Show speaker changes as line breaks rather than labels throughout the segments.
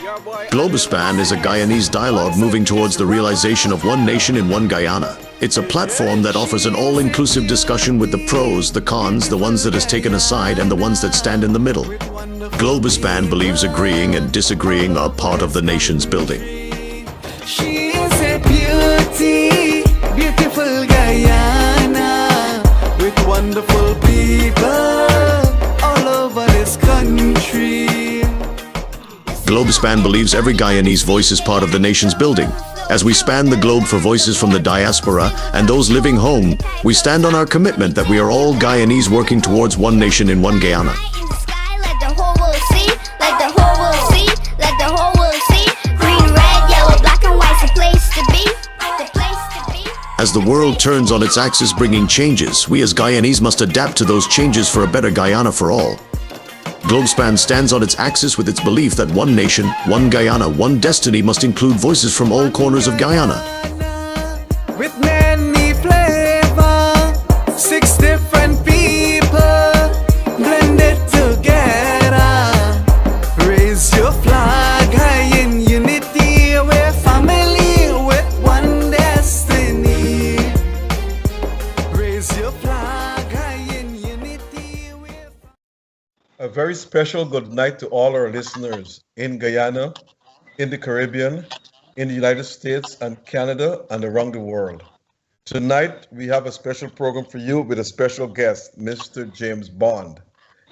Globespan is a Guyanese dialogue moving towards the realization of one nation in one Guyana. It's a platform that offers an all-inclusive discussion with the pros, the cons, the ones that is taken aside, and the ones that stand in the middle. Globespan believes agreeing and disagreeing are part of the nation's building.
She is a beauty, beautiful Guyana, with wonderful people all over this country.
Globespan believes every Guyanese voice is part of the nation's building. As we span the globe for voices from the diaspora and those living home, we stand on our commitment that we are all Guyanese working towards one nation in one Guyana. As the world turns on its axis bringing changes, we as Guyanese must adapt to those changes for a better Guyana for all. Globespan stands on its axis with its belief that one nation, one Guyana, one destiny must include voices from all corners of Guyana.
With many flavor, 6 different people blended together. Raise your flag high in unity, we're family with one destiny. Raise your flag high in unity.
A very special good night to all our listeners in Guyana, in the Caribbean, in the United States and Canada, and around the world. Tonight, we have a special program for you with a special guest, Mr. James Bond.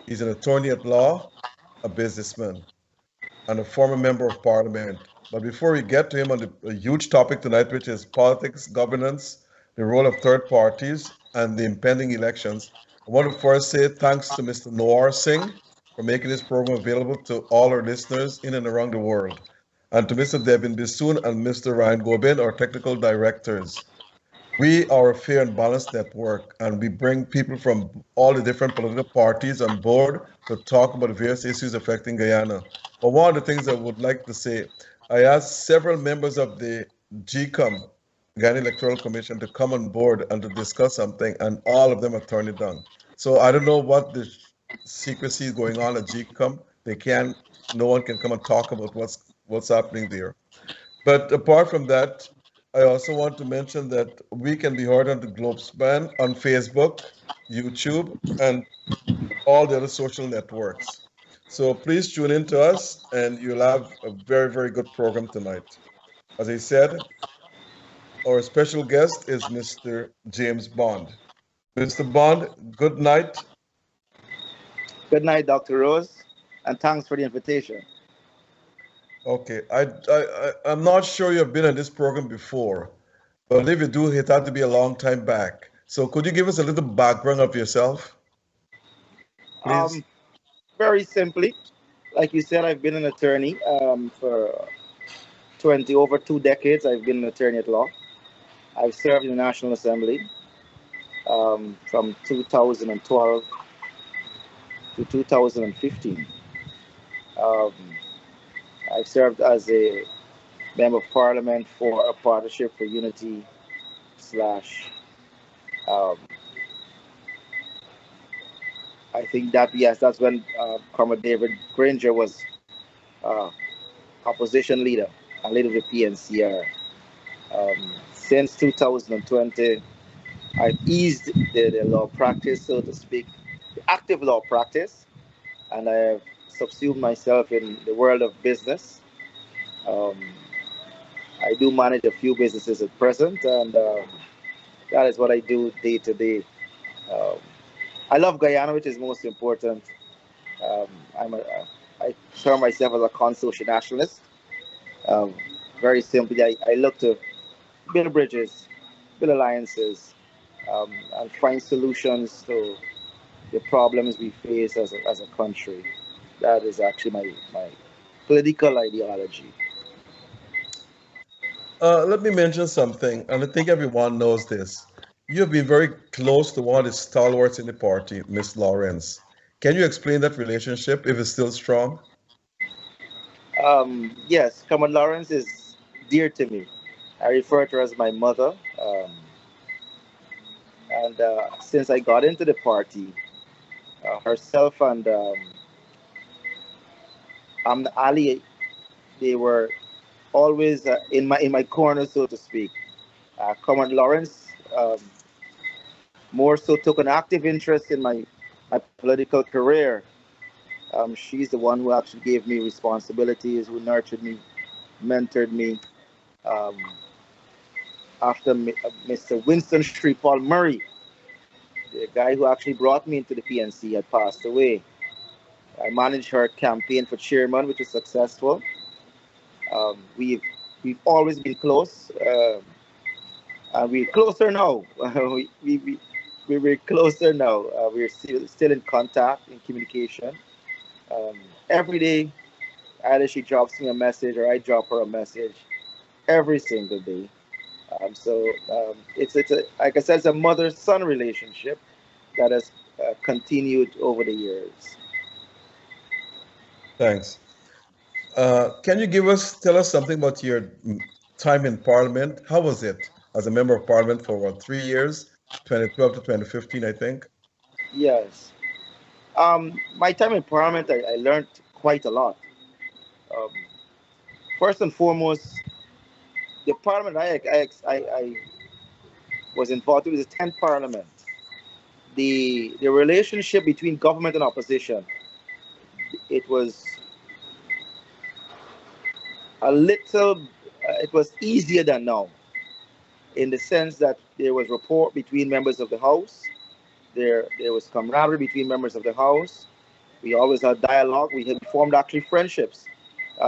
He's an attorney at law, a businessman, and a former member of parliament. But before we get to him on a huge topic tonight, which is politics, governance, the role of third parties, and the impending elections, I want to first say thanks to Mr. Noor Singh for making this program available to all our listeners in and around the world, and to Mr. Devin Bissoon and Mr. Ryan Gobin, our technical directors. We are a fair and balanced network, and we bring people from all the different political parties on board to talk about various issues affecting Guyana. But one of the things I would like to say, I asked several members of the GCOM, Guyana Electoral Commission, to come on board and to discuss something, and all of them have turned it down. So I don't know what the secrecy is going on at GCOM. No one can come and talk about what's happening there. But apart from that, I also want to mention that we can be heard on the Globespan on Facebook, YouTube, and all the other social networks. So please tune in to us, and you'll have a very, very good program tonight. As I said, our special guest is Mr. James Bond. Mr. Bond, good night.
Good night, Dr. Rose, and thanks for the invitation.
Okay, I'm not sure you've been on this program before, but if you do, it had to be a long time back. So could you give us a little background of yourself, please?
Very simply, like you said, I've been an attorney for over 2 decades. I've been an attorney at law. I've served in the National Assembly from 2012 to 2015. I've served as a member of parliament for a partnership for unity slash I think that, yes, that's when Comrade David Granger was opposition leader and leader of the PNCR. Since 2020, I've eased the law practice, so to speak, the active law practice, and I have subsumed myself in the world of business. I do manage a few businesses at present, and that is what I do day to day. I love Guyana, which is most important. I term myself as a consocial nationalist. Very simply, I look to build bridges, build alliances, and find solutions to the problems we face as a country. That is actually my political ideology.
Let me mention something, and I think everyone knows this. You have been very close to one of the stalwarts in the party, Miss Lawrence. Can you explain that relationship, if it's still strong?
Yes, Comrade Lawrence is dear to me. I refer to her as my mother. And since I got into the party, herself and Ali they were always in my corner, so to speak. Comrade Lawrence more so took an active interest in my political career. She's the one who actually gave me responsibilities, who nurtured me, mentored me. Um, after Mr. Winston Street Paul Murray, the guy who actually brought me into the PNC, had passed away. I managed her campaign for chairman, which was successful. We've always been close, and we're closer now. We're closer now. We're still in contact, in communication. Every day, either she drops me a message or I drop her a message every single day. It's like I said, it's a mother-son relationship that has continued over the years.
Thanks. Can you tell us something about your time in Parliament? How was it as a member of Parliament for what, 3 years, 2012 to 2015, I think?
Yes. My time in Parliament, I learned quite a lot. Um, First and foremost, the Parliament I was involved in was the 10th Parliament. The relationship between government and opposition, it was it was easier than now, in the sense that there was rapport between members of the House. There was camaraderie between members of the House. We always had dialogue. We had formed actually friendships.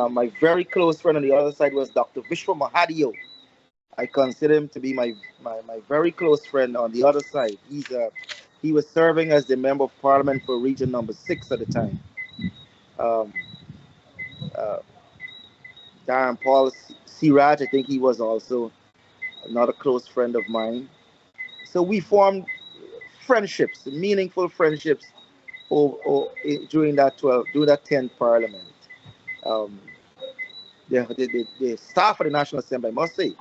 My very close friend on the other side was Dr. Vishwa Mahadio. I consider him to be my very close friend on the other side. He was serving as the member of Parliament for Region Number 6 at the time. Um, uh, Darren Paul Siraj, I think he was also another close friend of mine. So we formed friendships, meaningful friendships, during that 10th Parliament. Um, the staff of the National Assembly, I must say,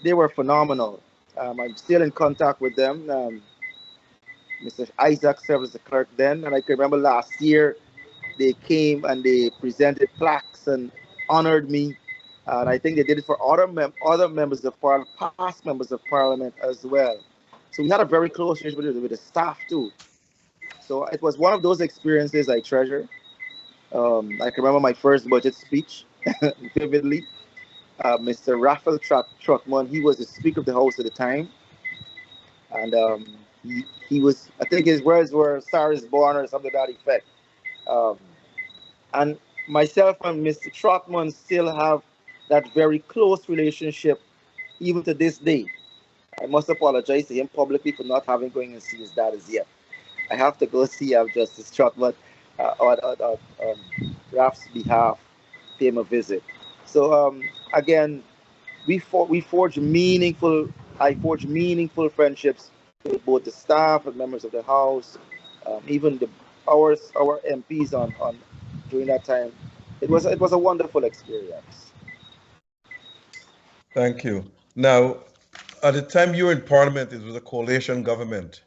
they were phenomenal. I'm still in contact with them. Mr. Isaac served as the clerk then, and I can remember last year they came and they presented plaques and honored me. And I think they did it for other members of Parliament, past members of Parliament as well. So we had a very close relationship with the staff too. So it was one of those experiences I treasure. I can remember my first budget speech vividly. Mr. Raphael Trotman, he was the Speaker of the House at the time. And he was, I think his words were, "Star is born," or something to that effect. And myself and Mr. Trotman still have that very close relationship, even to this day. I must apologize to him publicly for not having going and see his dad as yet. I have to go see Justice Trotman on Raf's behalf, pay him a visit. So again, I forged meaningful friendships with both the staff and members of the House, even our MPs on during that time. It was a wonderful experience.
Thank you. Now, at the time you were in Parliament, it was a coalition government.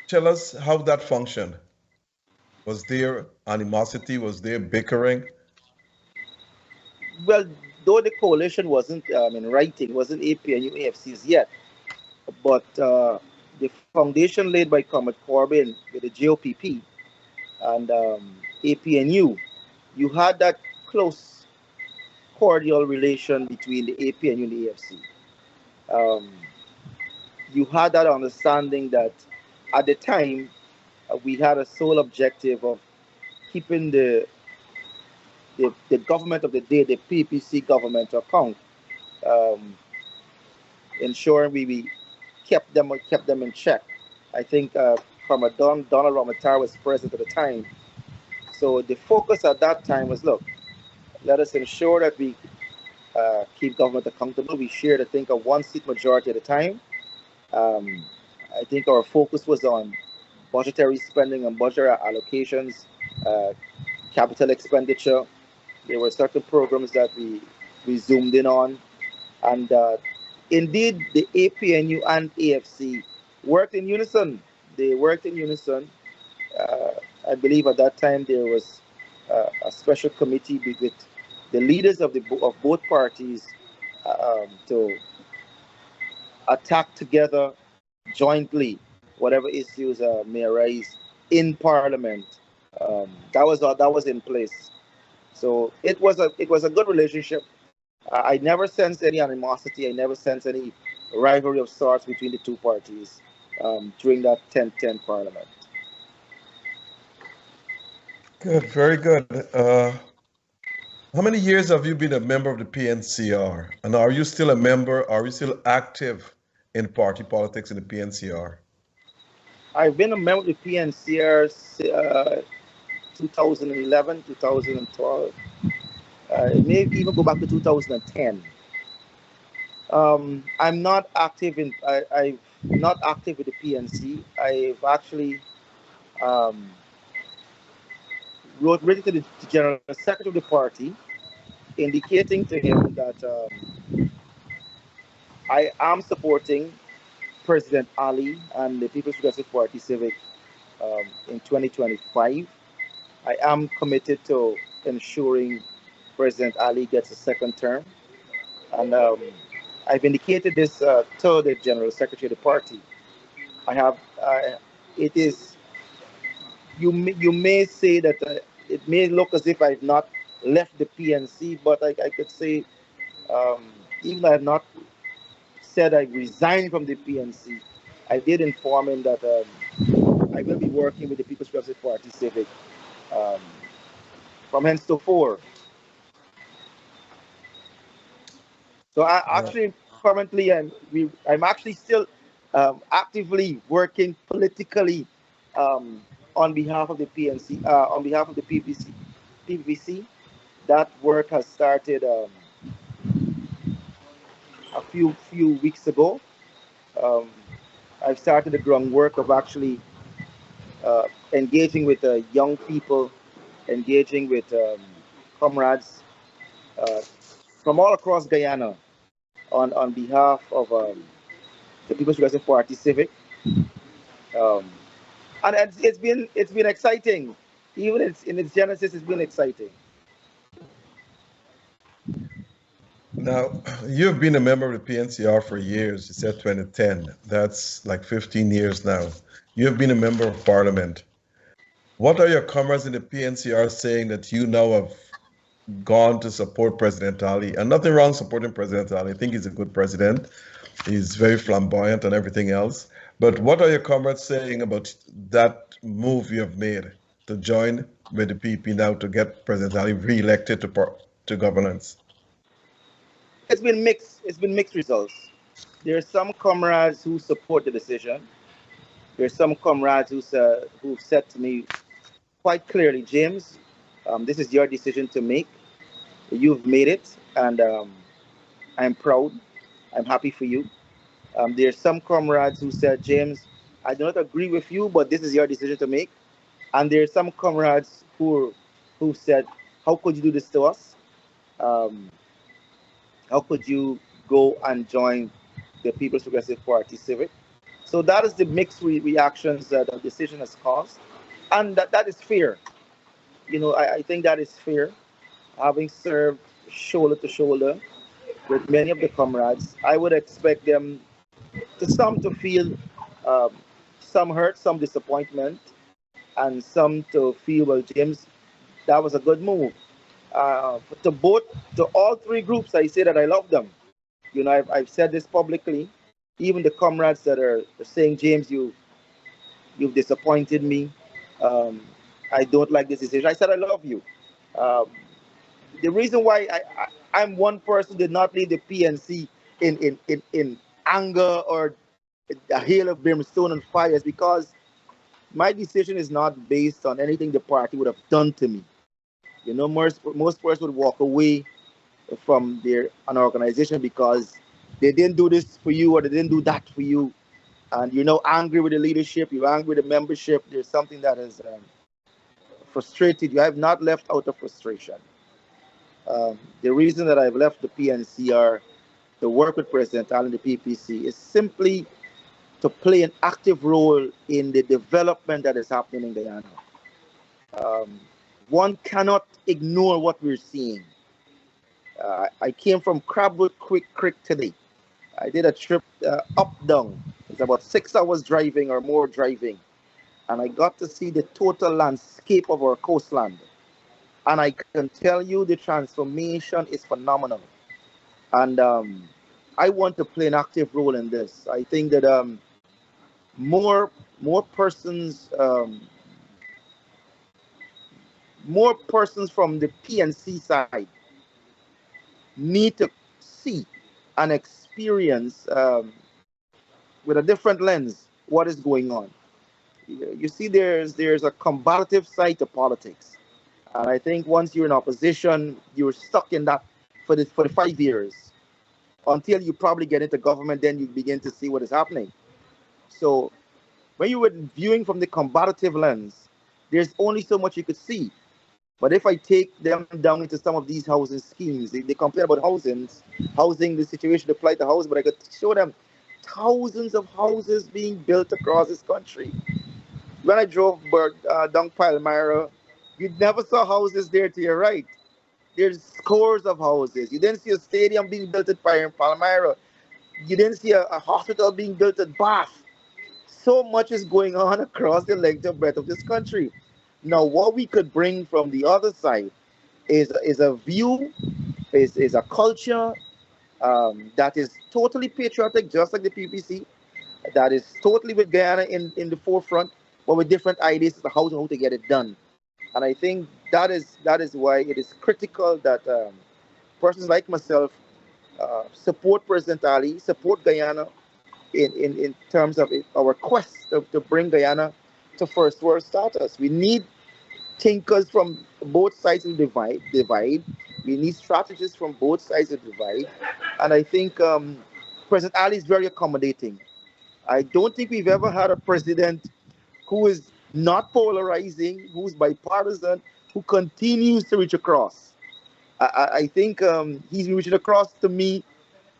Tell us how that functioned. Was there animosity? Was there bickering?
Well, though the coalition wasn't in writing, wasn't APNU AFCs yet, but the foundation laid by Comrade Corbyn with the GOPP and APNU, you had that close, cordial relation between the APNU and the AFC. You had that understanding that at the time we had a sole objective of keeping the government of the day, the PPC government, to account, ensuring we kept them in check. I think Comrade Donald Romatar was president at the time. So the focus at that time was, look, let us ensure that we keep government accountable. We shared, I think, a one-seat majority at a time. I think our focus was on budgetary spending and budgetary allocations, capital expenditure. There were certain programs that we zoomed in on. And indeed, the APNU and AFC worked in unison. They worked in unison. I believe at that time there was a special committee with the leaders of both parties to attack together jointly whatever issues may arise in Parliament. That was in place. So it was a good relationship. I never sensed any animosity. I never sensed any rivalry of sorts between the two parties during that 1010 Parliament.
Good, very good. How many years have you been a member of the PNCR? And are you still a member? Are you still active in party politics in the PNCR?
I've been a member of the PNCR 2011, 2012. It may even go back to 2010. I'm not active I'm not active with the PNC. I've actually um, written to the General Secretary of the party, indicating to him that I am supporting President Ali and the People's Progressive Party Civic in 2025. I am committed to ensuring President Ali gets a second term, and I've indicated this to the General Secretary of the party. I have. It is. You may say that it may look as if I've not left the PNC, but I could say even though I have not said I resigned from the PNC, I did inform him that I will be working with the People's Progressive Party Civic um, from henceforth. So I
Uh,
actually currently I'm actually still actively working politically on behalf of the PNC, on behalf of the PVC. That work has started a few weeks ago. Um, I've started the groundwork of actually engaging with young people, engaging with comrades uh, from all across Guyana on behalf of the People's Progressive Party Civic, um, and it's been exciting. Even in its genesis, it's been exciting.
Now, you've been a member of the PNCR for years. You said 2010. That's like 15 years now. You've been a member of parliament. What are your comrades in the PNCR saying that you now have gone to support President Ali? And nothing wrong supporting President Ali. I think he's a good president. He's very flamboyant and everything else. But what are your comrades saying about that move you have made to join with the PP now to get President Ali re-elected to governance?
It's been mixed. It's been mixed results. There are some comrades who support the decision. There are some comrades who've said to me quite clearly, James, this is your decision to make. You've made it, and I'm proud. I'm happy for you. There are some comrades who said, James, I do not agree with you, but this is your decision to make. And there are some comrades who said, how could you do this to us? Um, how could you go and join the People's Progressive Party Civic? So that is the mixed reactions that the decision has caused. And that is fair. You know, I think that is fair. Having served shoulder to shoulder with many of the comrades, I would expect them to feel um, some hurt, some disappointment, and some to feel, well, James, that was a good move. To both, to all three groups, I say that I love them. You know, I've said this publicly. Even the comrades that are saying, James, you've disappointed me. Um, I don't like this decision. I said I love you. Um, the reason why I'm one person who did not leave the PNC in anger or a hail of brimstone and fire is because my decision is not based on anything the party would have done to me. You know, most persons would walk away from an organization because they didn't do this for you or they didn't do that for you, and you're now angry with the leadership, you're angry with the membership. There's something that has frustrated you. I have not left out of frustration. The reason that I've left the PNCR to work with President Allen, the PPC, is simply to play an active role in the development that is happening in Guyana. Um, One cannot ignore what we're seeing. I came from Crabwood Creek today. I did a trip up down. It's about 6 hours driving or more driving, and I got to see the total landscape of our coastland. And I can tell you the transformation is phenomenal. And I want to play an active role in this. I think that more more persons more persons from the PNC side need to see and experience with a different lens what is going on. You see, there's a combative side to politics, and I think once you're in opposition, you're stuck in that for the 5 years until you probably get into government. Then you begin to see what is happening. So when you were viewing from the combative lens, there's only so much you could see. But if I take them down into some of these housing schemes, they complain about housing, the situation applied to housing, but I could show them thousands of houses being built across this country. When I drove down Palmyra, you never saw houses there to your right. There's scores of houses. You didn't see a stadium being built at Palmyra. You didn't see a hospital being built at Bath. So much is going on across the length and breadth of this country. Now, what we could bring from the other side is a view, is a culture that is totally patriotic, just like the PPC, that is totally with Guyana in the forefront, but with different ideas as to how to get it done. And I think that is why it is critical that persons like myself support President Ali, support Guyana in terms of our quest to bring Guyana to first world status. We need thinkers from both sides of the divide. We need strategists from both sides of the divide. And I think President Ali is very accommodating. I don't think we've ever had a president who is not polarizing, who's bipartisan, who continues to reach across. I think he's reaching across to me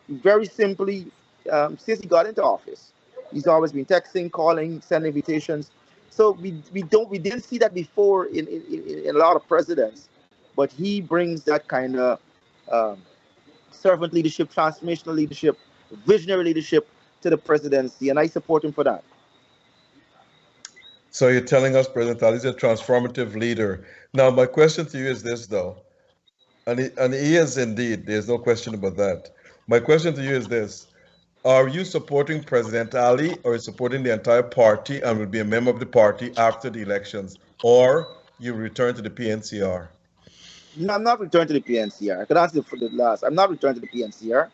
very simply since he got into office. He's always been texting, calling, sending invitations. So we didn't see that before in a lot of presidents, but he brings that kind of um, servant leadership, transformational leadership, visionary leadership to the presidency, and I support him for that.
So you're telling us President Ali is a transformative leader. Now, my question to you is this, though, and he is indeed. There's no question about that. My question to you is this: are you supporting President Ali, or are you supporting the entire party and will be a member of the party after the elections, or you return to the PNCR?
No, I'm not returning to the PNCR. I could answer for the last. I'm not returning to the PNCR.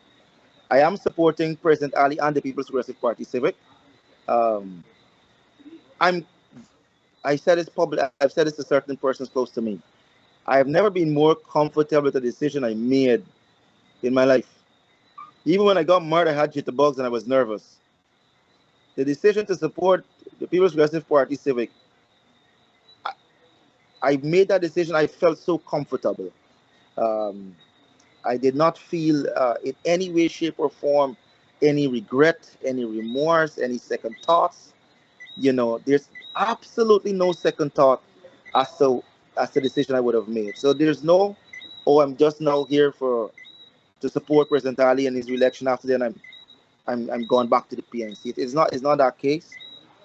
I am supporting President Ali and the People's Progressive Party Civic. Um, I'm. I said this public. I've said this to certain persons close to me. I have never been more comfortable with the decision I made in my life. Even when I got married, I had jitterbugs and I was nervous. The decision to support the People's Progressive Party Civic, I, I made that decision. I felt so comfortable. Um, I did not feel in any way, shape, or form any regret, any remorse, any second thoughts. There's absolutely no second thought as to the decision I would have made. So there's no, oh, I'm just now here for to support President Ali and his election. After then, I'm going back to the PNC. It's not that case.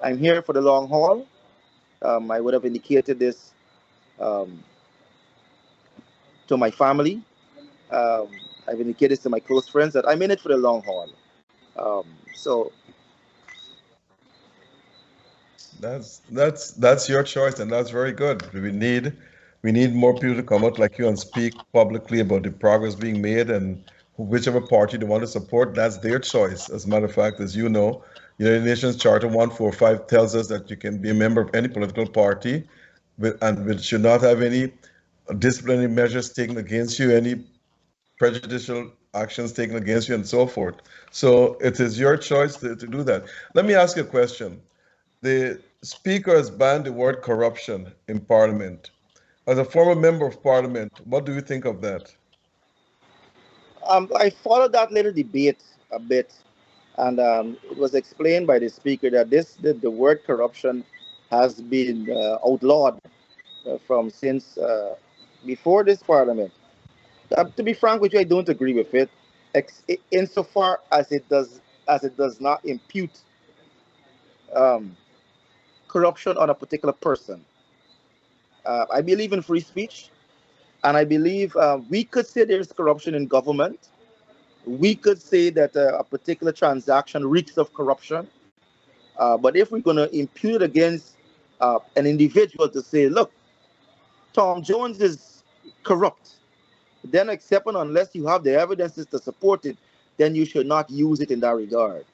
I'm here for the long haul. I would have indicated this um, to my family. Um, I've indicated this to my close friends that I'm in it for the long haul. So
That's your choice, and that's very good. We need more people to come out like you and speak publicly about the progress being made, and whichever party they want to support, that's their choice. As a matter of fact, as you know, United Nations Charter 145 tells us that you can be a member of any political party, and which should not have any disciplinary measures taken against you, any prejudicial actions taken against you, and so forth. So it is your choice to do that. Let me ask you a question. The Speaker has banned the word corruption in Parliament. As a former member of Parliament, what do you think of that?
I followed that little debate a bit, and it was explained by the speaker that the word corruption has been outlawed from since before this parliament. To be frank with you, I don't agree with it, insofar as it does not impute um, corruption on a particular person. I believe in free speech, and I believe we could say there's corruption in government. We could say that a particular transaction reeks of corruption. But if we're going to impute it against an individual to say, look, Tom Jones is corrupt, then except and unless you have the evidences to support it, then you should not use it in that regard.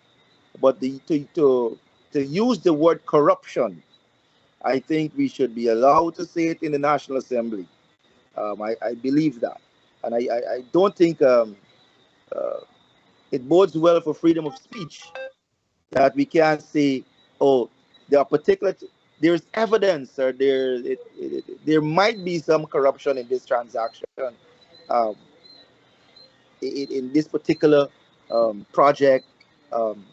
But to use the word corruption, I think we should be allowed to say it in the National Assembly. I believe that. And I don't think uh, it bodes well for freedom of speech that we can't say, oh, there are particular, there's evidence or there might be some corruption in this transaction, um, in this particular project. Um,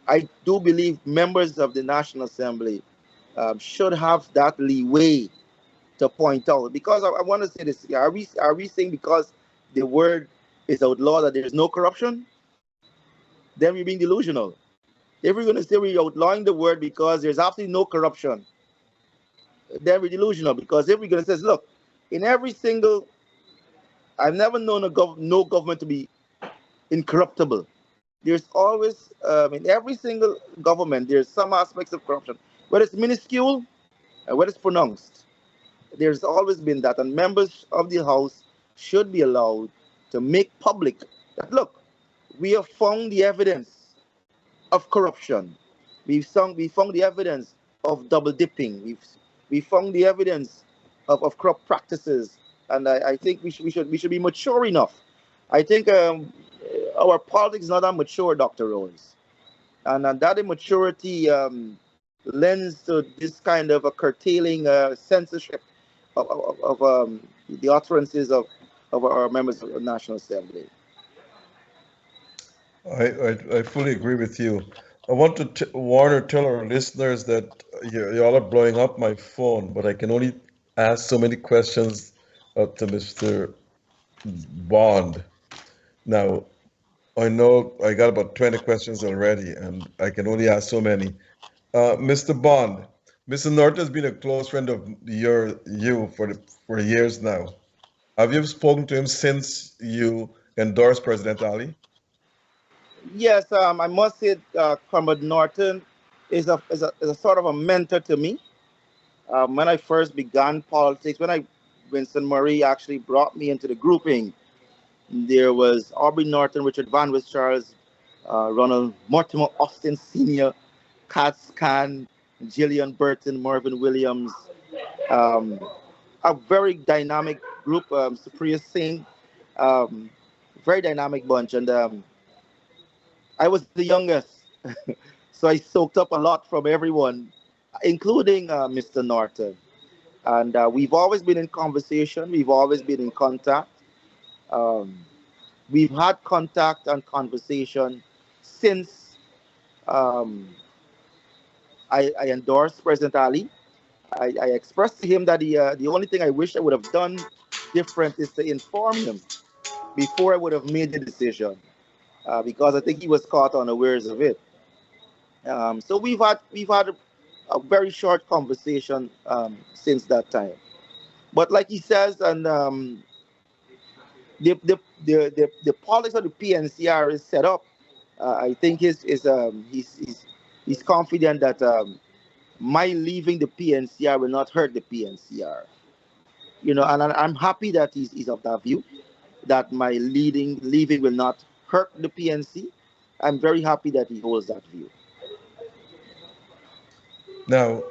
I do believe members of the National Assembly should have that leeway to point out. Because I want to say this: are we saying because the word is outlawed that there is no corruption? Then we're being delusional. If we're going to say we're outlawing the word because there's absolutely no corruption, then we're delusional. Because if we're going to say, look, in every single, I've never known no government to be incorruptible. There's always, in every single government, there's some aspects of corruption, whether it's minuscule and whether it's pronounced. There's always been that, and members of the House should be allowed to make public that, look, we have found the evidence of corruption. We found the evidence of double dipping. We found the evidence of corrupt practices, and I think we should be mature enough. I think our politics is not that mature, Dr. Rose, and that immaturity lends to this kind of a curtailing censorship of the utterances of our members of the National Assembly.
I fully agree with you. I want to warn or tell our listeners that y'all are blowing up my phone, but I can only ask so many questions to Mr. Bond. Now, I know I got about 20 questions already, and I can only ask so many. Mr. Bond, Mr. Norton has been a close friend of you for years now. Have you spoken to him since you endorsed President Ali?
Yes, I must say, Comrade Norton is a sort of a mentor to me. When I first began politics, Winston Murray actually brought me into the grouping, there was Aubrey Norton, Richard Van West Charles, Ronald Mortimer Austin Sr., Katz Khan, Gillian Burton, Marvin Williams, um, a very dynamic group, Supriya Singh, um, very dynamic bunch. And I was the youngest, so I soaked up a lot from everyone, including Mr. Norton. And we've always been in conversation, we've always been in contact. Um, we've had contact and conversation since um, I endorsed President Ali. I expressed to him that the only thing I wish I would have done different is to inform him before I would have made the decision, because I think he was caught unawares of it. So we've had a very short conversation since that time. But like he says, and the politics of the PNCR is set up. I think he's confident that my leaving the PNCR will not hurt the PNCR. And I'm happy that he's of that view, that my leaving will not hurt the PNC. I'm very happy that he holds that view.
Now,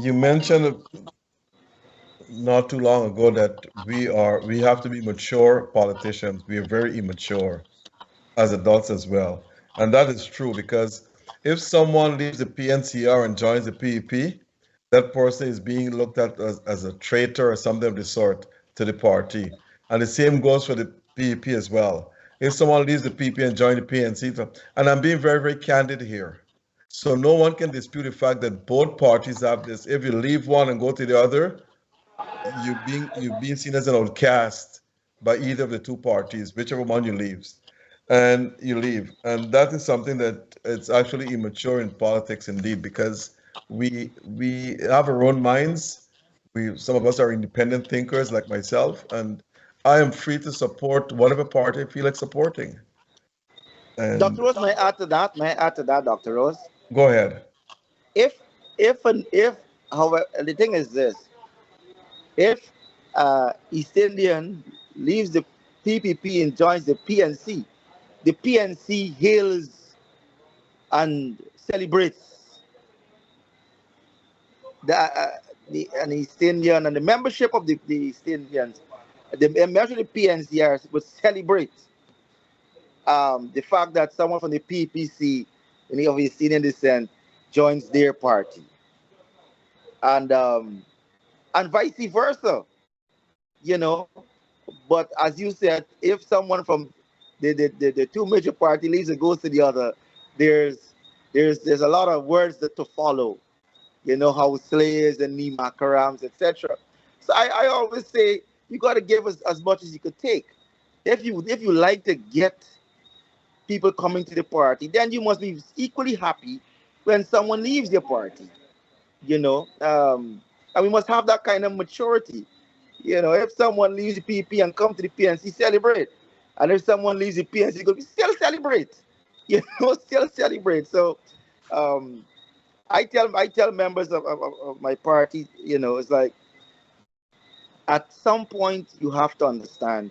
you mentioned not too long ago that we have to be mature politicians. We are very immature as adults as well. And that is true because if someone leaves the PNCR and joins the PEP, that person is being looked at as a traitor or something of the sort to the party. And the same goes for the PEP as well. If someone leaves the PEP and joins the PNC, and I'm being very, very candid here. So no one can dispute the fact that both parties have this. If you leave one and go to the other, you're being seen as an outcast by either of the two parties, whichever one you leaves, and you leave. And that is something that it's actually immature in politics indeed, because we have our own minds. Some of us are independent thinkers like myself, and I am free to support whatever party I feel like supporting.
Dr.
And
Rose, may I add to that? May I add to that, Dr. Rose?
go ahead.
If, if, however, the thing is this: if East Indian leaves the PPP and joins the PNC hails and celebrates the an East Indian, and the membership of the East Indians, the membershship of the PNCRs would celebrate the fact that someone from the PPC of East Indian descent joins their party, and vice versa, you know. But as you said, if someone from the two major party leaves and goes to the other, there's there's a lot of words that to follow. You know, how slaves and nimakarams, etc. So I always say you got to give us as much as you could take. If you like to get people coming to the party, then you must be equally happy when someone leaves your party. You know, and we must have that kind of maturity. You know, if someone leaves the PP and come to the PNC, celebrate. And if someone leaves the PNC, go still celebrate. You know, still celebrate. So um, I tell members of my party, you know, it's like at some point you have to understand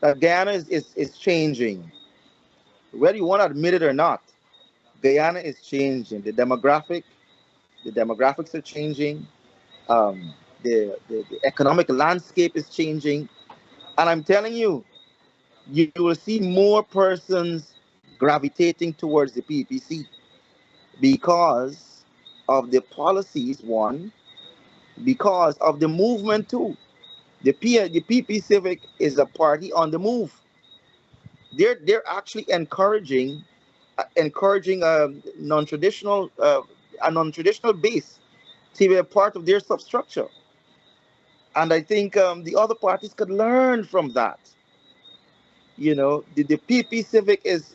that Guyana is changing. Whether you want to admit it or not, Guyana is changing. The demographics are changing. Um, the economic landscape is changing. And I'm telling you, you will see more persons gravitating towards the PPC because of the policies, one, because of the movement, two. The PP Civic is a party on the move. They're actually encouraging a non-traditional base to be a part of their substructure. And I think the other parties could learn from that. You know, the PP Civic is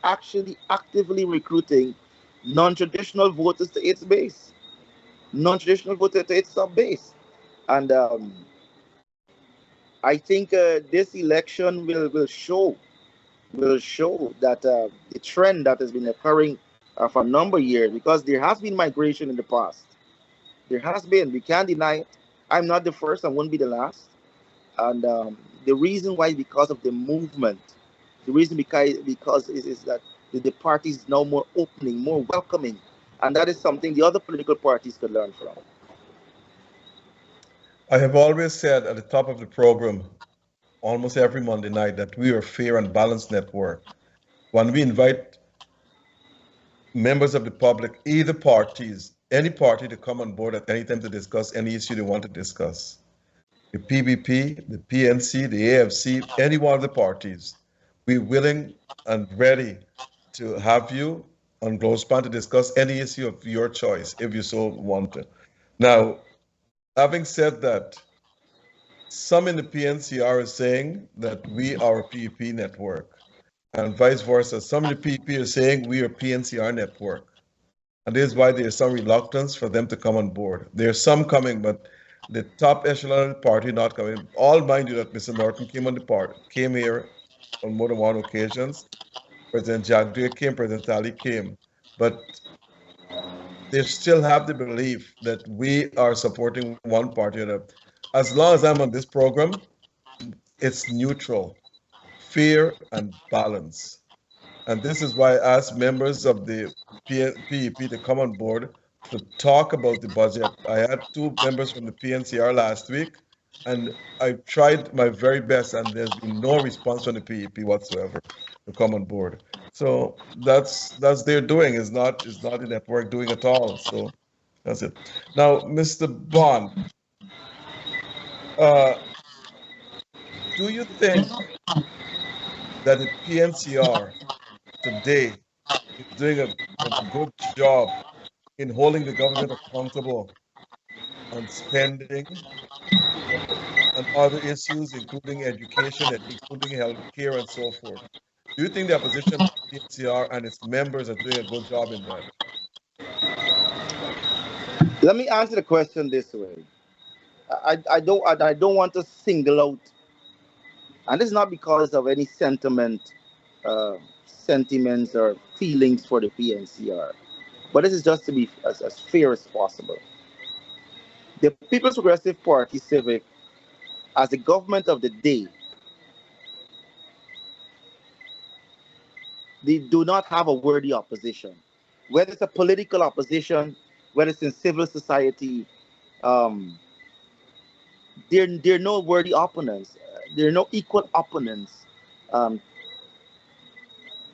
actually actively recruiting non-traditional voters to its base, non-traditional voters to its sub base, and I think this election will show that the trend that has been occurring for a number of years, because there has been migration in the past. There has been. We can't deny it. I'm not the first. I won't be the last. And the reason why, because of the movement, the reason because is that the party is now more opening, more welcoming, and that is something the other political parties could learn from.
I have always said at the top of the program, almost every Monday night, that we are a fair and balanced network. When we invite members of the public, either parties, any party to come on board at any time to discuss any issue they want to discuss, the PBP, the PNC, the AFC, any one of the parties, we're willing and ready to have you on Globespan to discuss any issue of your choice, if you so want to. Now, having said that, some in the PNCR are saying that we are a PEP network, and vice versa. Some in the PEP are saying we are PNCR network. And this is why there's some reluctance for them to come on board. There's some coming, but the top echelon of the party not coming. All mind you that Mr. Norton came here on more than one occasions. President Jack Drake came, President Ali came. But they still have the belief that we are supporting one party or another. As long as I'm on this program, it's neutral, fair, and balanced. And this is why I asked members of the PEP to come on board to talk about the budget. I had two members from the PNCR last week, and I tried my very best, and there's been no response from the PEP whatsoever to come on board. So that's their doing. Is not the network doing at all. So that's it. Now, Mr. Bond, uh, do you think that the PNCR today is doing a good job in holding the government accountable on spending and other issues, including education and including health care and so forth. Do you think the opposition, PNCR, and its members are doing a good job in that?
Let me answer the question this way. I don't want to single out, and this is not because of any sentiments or feelings for the PNCR, but this is just to be as fair as possible. The People's Progressive Party Civic, as the government of the day, they do not have a worthy opposition. Whether it's a political opposition, whether it's in civil society, um, there are no worthy opponents. There are no equal opponents. Um,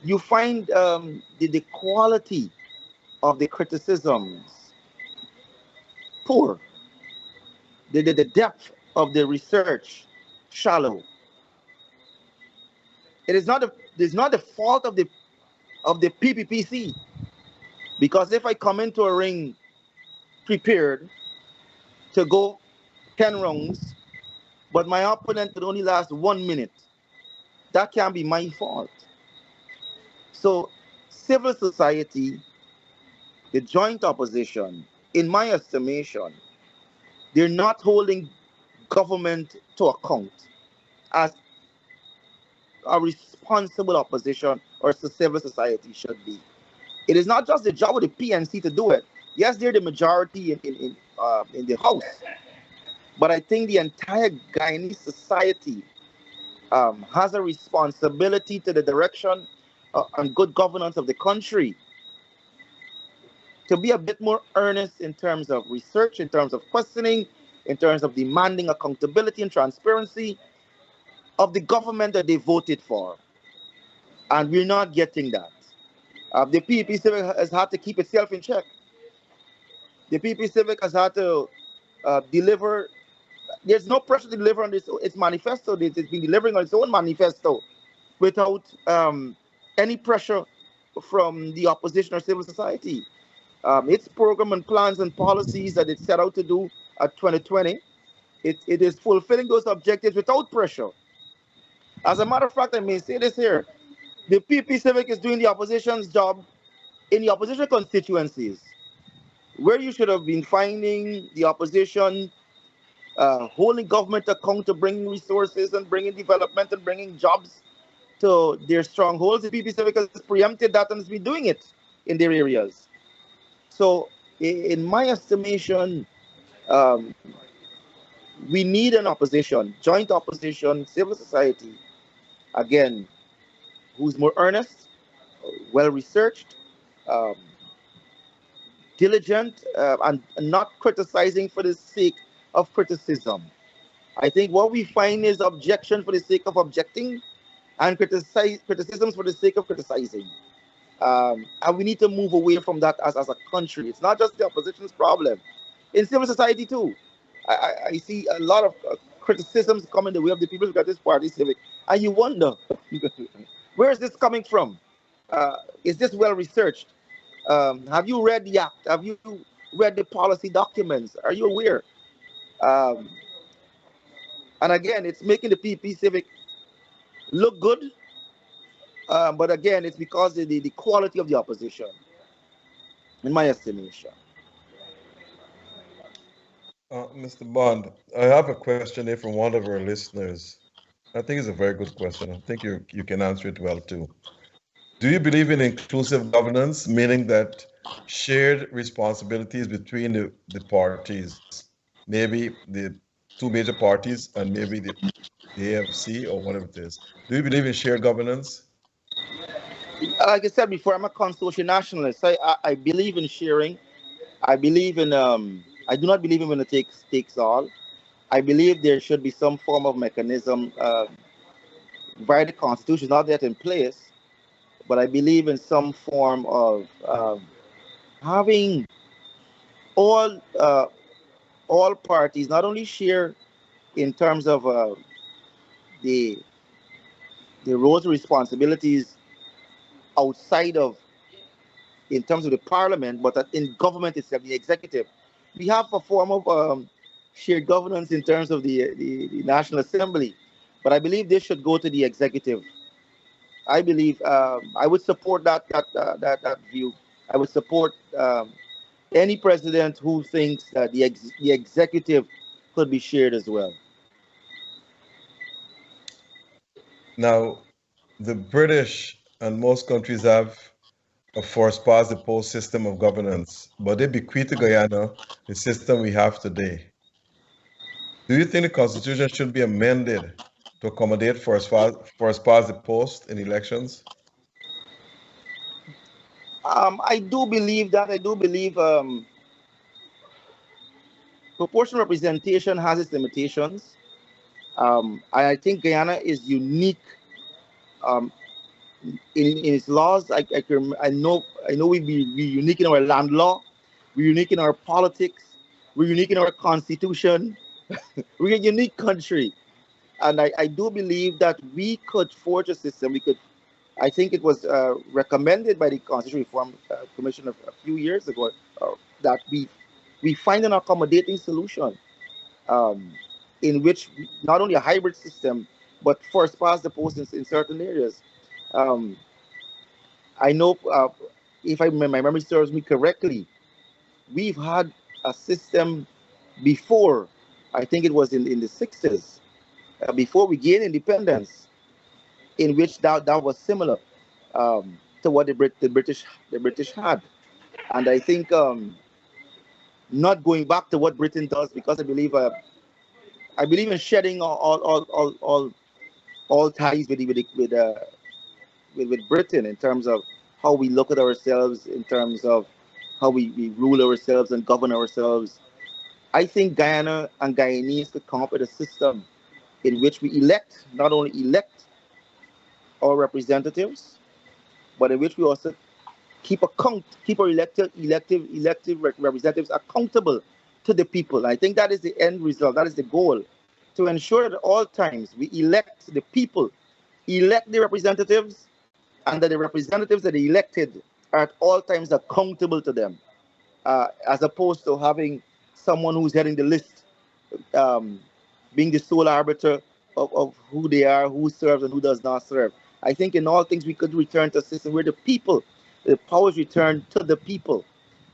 you find the quality of the criticisms poor. The depth of the research shallow. It's not the fault of the PPPC, because if I come into a ring prepared to go 10 rounds, but my opponent could only last 1 minute, that can't be my fault. So civil society, the joint opposition, in my estimation, they're not holding government to account as a responsible opposition or civil society should be. It is not just the job of the PNC to do it. Yes, they're the majority in the House, but I think the entire Guyanese society has a responsibility to the direction and good governance of the country to be a bit more earnest in terms of research, in terms of questioning, in terms of demanding accountability and transparency of the government that they voted for. And we're not getting that. The PP Civic has had to keep itself in check. The PP Civic has had to deliver. There's no pressure to deliver on its manifesto. It's been delivering on its own manifesto without any pressure from the opposition or civil society. Its program and plans and policies that it set out to do at 2020, it is fulfilling those objectives without pressure. As a matter of fact, I may say this here, the PP Civic is doing the opposition's job in the opposition constituencies, where you should have been finding the opposition holding government account to bringing resources and bringing development and bringing jobs to their strongholds. The PP Civic has preempted that and has been doing it in their areas. So, in my estimation, um, we need an opposition, joint opposition, civil society, again, who's more earnest, well researched, um, diligent, and not criticizing for the sake of criticism. I think what we find is objection for the sake of objecting and criticisms for the sake of criticizing. And we need to move away from that as a country. It's not just the opposition's problem. In civil society too, I see a lot of criticisms coming the way of the People's Progressive Party Civic, and you wonder, where is this coming from? Is this well researched? Have you read the act? Have you read the policy documents? Are you aware? Um, and again, it's making the PP Civic look good, but again, it's because of the quality of the opposition, in my estimation.
Mr. Bond, I have a question here from one of our listeners. I think it's a very good question. I think you can answer it well too. Do you believe in inclusive governance, meaning that shared responsibilities between the parties, maybe the two major parties and maybe the AFC or whatever it is? Do you believe in shared governance?
Like I said before, I'm a constitutional nationalist. I believe in sharing. I believe in I do not believe in when it takes all. I believe there should be some form of mechanism via the constitution, not yet in place, but I believe in some form of having all all parties not only share in terms of the roles and responsibilities outside of in terms of the parliament, but in government itself, the executive. We have a form of shared governance in terms of the National Assembly, but I believe this should go to the executive. I believe I would support that view. I would support any president who thinks that the executive could be shared as well.
Now, the British and most countries have a force past the post system of governance, but they bequeath to Guyana the system we have today. Do you think the Constitution should be amended to accommodate force past the post in elections?
I do believe that. I do believe proportional representation has its limitations. I think Guyana is unique um, in its laws. I know we're unique in our land law, we're unique in our politics, we're unique in our constitution. We're a unique country, and I do believe that we could forge a system. We could. I think it was recommended by the Constitutional Reform Commission a few years ago that we find an accommodating solution um, in which not only a hybrid system but first past the post in certain areas. Um, I know if my memory serves me correctly, we've had a system before. I think it was in the 60s, before we gained independence, in which that was similar to what the British had. And I think not going back to what Britain does, because I believe in shedding all ties with Britain in terms of how we look at ourselves, in terms of how we rule ourselves and govern ourselves. I think Guyana and Guyanese could come up with a system in which we elect, not only elect our representatives, but in which we also keep our elective representatives accountable to the people. I think that is the end result. That is the goal, to ensure that at all times we elect the people, elect the representatives, and that the representatives that are elected are at all times accountable to them, as opposed to having someone who's heading the list um, being the sole arbiter of who they are, who serves and who does not serve. I think in all things we could return to a system where the powers return to the people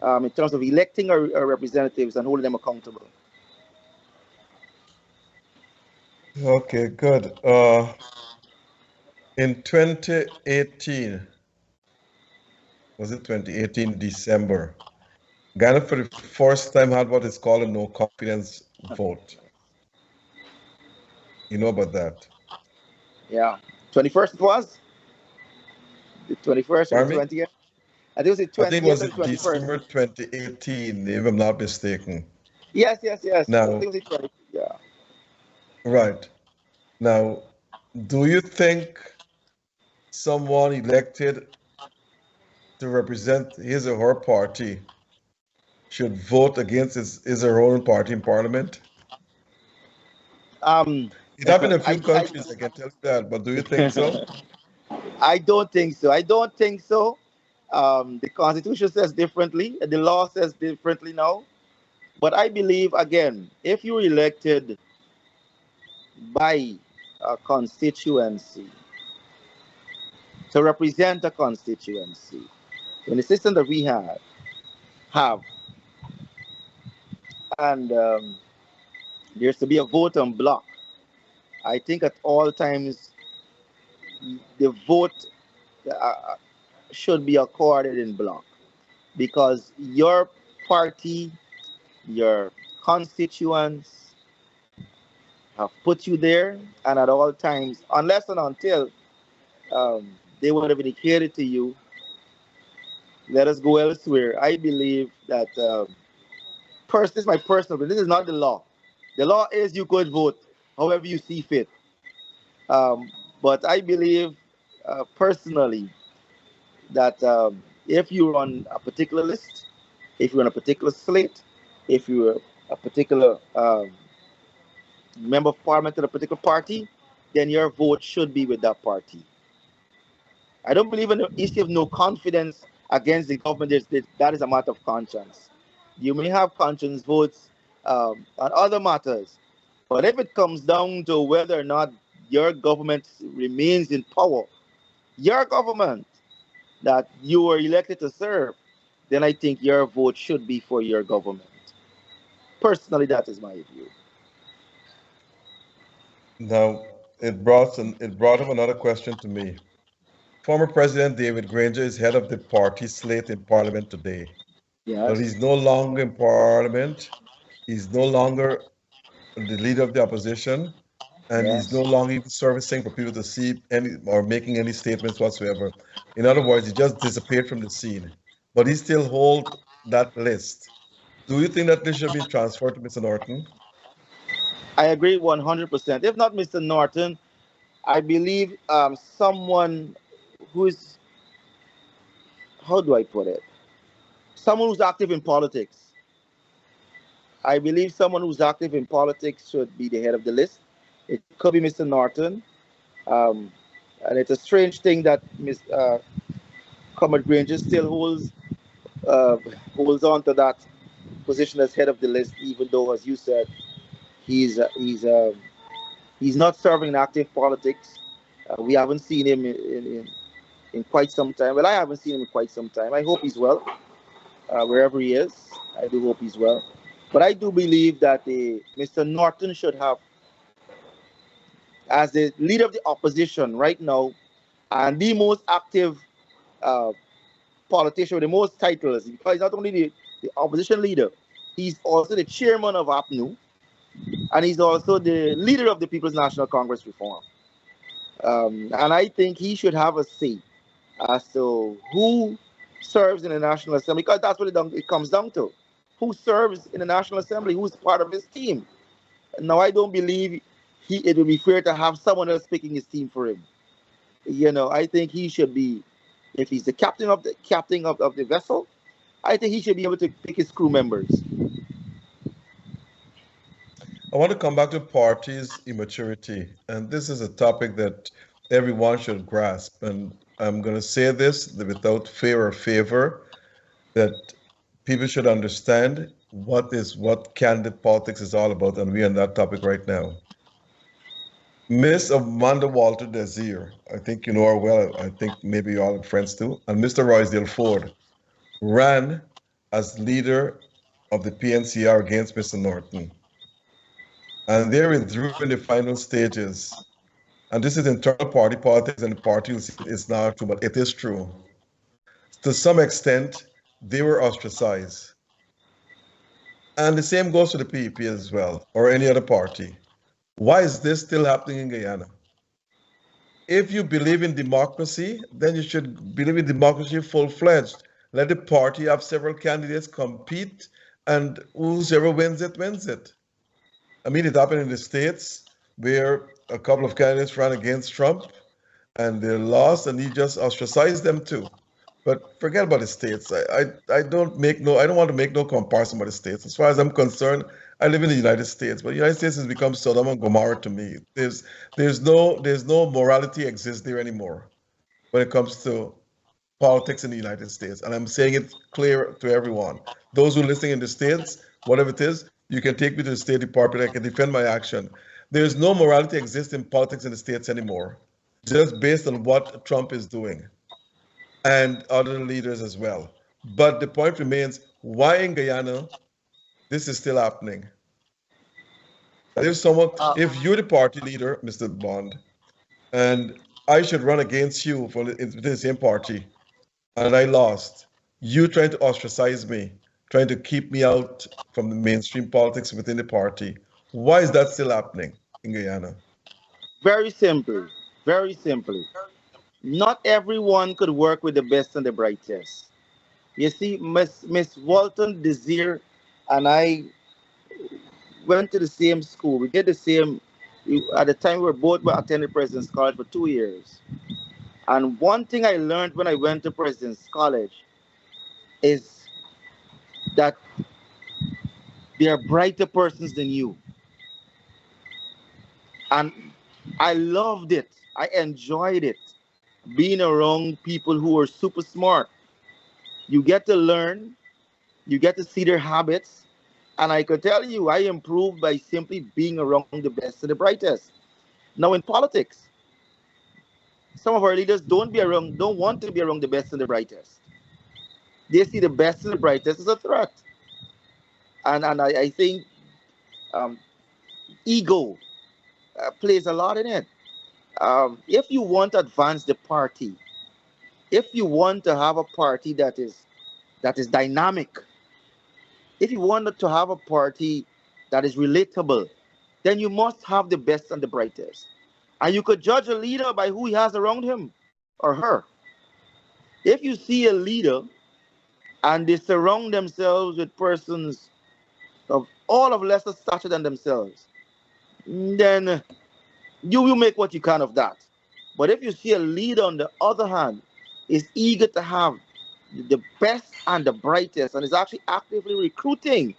in terms of electing our representatives and holding them accountable.
Okay, good. In 2018, was it 2018 December, Ghana for the first time had what is called a no confidence vote. You know about that?
Yeah, 21st it was the 21st or the
Pardon me?
20th. I think it was the
I think it
20th
was
or
in
the 21st.
December 2018, if I'm not mistaken.
Yes. I think
Now,
it was the 20th. Yeah.
right. Now, do you think someone elected to represent his or her party should vote against his or her own party in parliament?
Um,
It happened in a few
I
countries, I can tell you that, but do you think so?
I don't think so. I don't think so. The Constitution says differently. The law says differently now. But I believe, again, if you're elected by a constituency to represent a constituency, in the system that we have, and there's to be a vote on block, I think at all times the vote uh, should be accorded in block, because your party, your constituents have put you there, and at all times, unless and until they would have indicated to you, let us go elsewhere. I believe that first, this is my personal, but this is not the law. The law is you could vote however you see fit. Um, but I believe personally that if you're on a particular list, if you're on a particular slate, if you're a particular member of parliament in a particular party, then your vote should be with that party. I don't believe in the issue of no confidence against the government. That is a matter of conscience. You may have conscience votes and other matters. But if it comes down to whether or not your government remains in power, your government that you were elected to serve, then I think your vote should be for your government. Personally, that is my view.
Now, it brought up another question to me. Former President David Granger is head of the party slate in Parliament today. But
Yes,
he's no longer in Parliament. He's no longer the leader of the opposition, and he's no
yes.
longer even servicing for people to see any or making any statements whatsoever. In other words, he just disappeared from the scene. But he still holds that list. Do you think that this should be transferred to Mr. Norton?
I agree 100%. If not Mr. Norton, I believe someone who is, how do I put it? Someone who's active in politics. I believe someone who's active in politics should be the head of the list. It could be Mr. Norton. Um, and it's a strange thing that Comrade Granger still uh, holds on to that position as head of the list, even though, as you said, he's uh, he's um, he's not serving in active politics. We haven't seen him in quite some time. Well, I haven't seen him in quite some time. I hope he's well, wherever he is. I do hope he's well. But I do believe that Mr. Norton should have, as the leader of the opposition right now, and the most active uh, politician with the most titles, because he's not only the opposition leader, he's also the chairman of APNU, and he's also the leader of the People's National Congress Reform. And I think he should have a say as to who serves in the National Assembly, because that's what it comes down to. Who serves in the National Assembly, who's part of his team. Now, I don't believe it would be fair to have someone else picking his team for him. I think he should be, if he's the captain of the vessel, I think he should be able to pick his crew members.
I want to come back to parties' immaturity, and this is a topic that everyone should grasp. And I'm going to say this without fear or favor, that people should understand what candidate politics is all about, and we're on that topic right now. Miss Amanda Walter Desir, I think you know her well. I think maybe you all are friends too, and Mr. Roysdale Ford ran as leader of the PNCR against Mr. Norton. And they withdrew in the final stages. And this is internal party politics, and the party will see it's not true, but it is true. To some extent, they were ostracized. And the same goes for the PEP as well, or any other party. Why is this still happening in Guyana? If you believe in democracy, then you should believe in democracy full-fledged. Let the party have several candidates compete, and whoever wins it, wins it. I mean, it happened in the States where a couple of candidates ran against Trump and they lost, and he just ostracized them too. But forget about the States. I don't want to make no comparison with the States. As far as I'm concerned, I live in the United States, but the United States has become Sodom and Gomorrah to me. There's no morality exists there anymore when it comes to politics in the United States. And I'm saying it clear to everyone. Those who are listening in the States, whatever it is, you can take me to the State Department. I can defend my action. There's no morality exists in politics in the States anymore, just based on what Trump is doing and other leaders as well. But the point remains, why in Guyana this is still happening? If you're the party leader, Mr. Bond, and I should run against you for the same party, and I lost, you trying to ostracize me, trying to keep me out from the mainstream politics within the party. Why is that still happening in Guyana?
Very simply, very simply. Not everyone could work with the best and the brightest. You see, Miss Walton Desir and I went to the same school. We did the same. At the time, we were both attended President's College for 2 years. And one thing I learned when I went to President's College is that there are brighter persons than you. And I loved it. I enjoyed it. Being around people who are super smart. You get to learn, you get to see their habits, And I could tell you, I improved by simply being around the best and the brightest. Now, in politics, some of our leaders don't want to be around the best and the brightest. They see the best and the brightest as a threat. And I think um, ego plays a lot in it. If you want to advance the party, if you want to have a party that is dynamic, if you want to have a party that is relatable, then you must have the best and the brightest. And you could judge a leader by who he has around him or her. If you see a leader and they surround themselves with persons of all of lesser stature than themselves, then you will make what you can of that. But if you see a leader, on the other hand, is eager to have the best and the brightest and is actually actively recruiting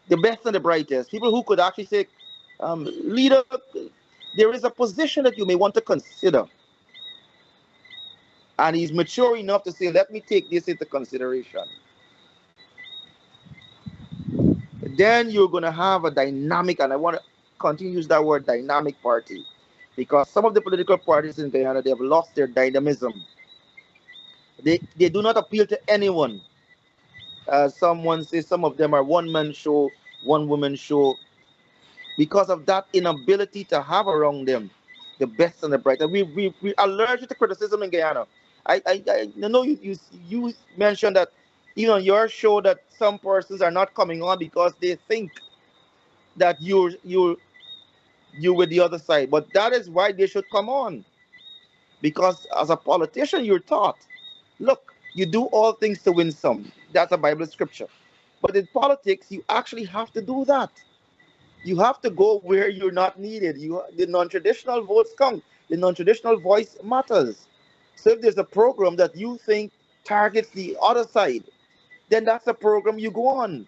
the best and the brightest, people who could actually say, leader, there is a position that you may want to consider. And he's mature enough to say, let me take this into consideration. Then you're going to have a dynamic, and I want to continue to use that word, dynamic party, because some of the political parties in Guyana, they have lost their dynamism. They do not appeal to anyone. Someone says some of them are one-man show, one-woman show, because of that inability to have around them the best and the brightest. We are allergic to criticism in Guyana. I know you mentioned that even on your show that some persons are not coming on because they think that you with the other side. But that is why they should come on. Because as a politician, you're taught, look, you do all things to win some. That's a Bible scripture. But in politics, you actually have to do that. You have to go where you're not needed. The non-traditional votes count. The non-traditional voice matters. So if there's a program that you think targets the other side, then that's a program you go on.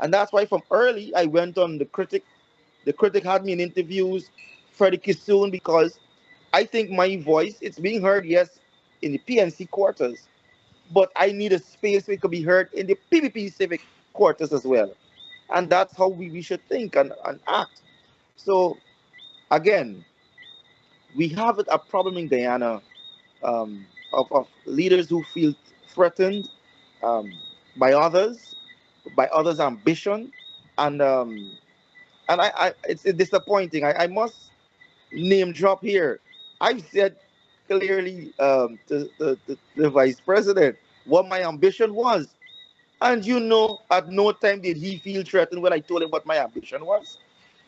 And that's why from early I went on the critic. The critic had me in interviews, Freddie Kissoon, because I think my voice, it's being heard, yes, in the PNC quarters, but I need a space where it could be heard in the PPP civic quarters as well. And that's how we should think and act. So again, we have a problem in Guyana, of leaders who feel threatened um, by others' ambition, and it's disappointing. I must name drop here. I've said clearly to the vice president what my ambition was. And at no time did he feel threatened when I told him what my ambition was.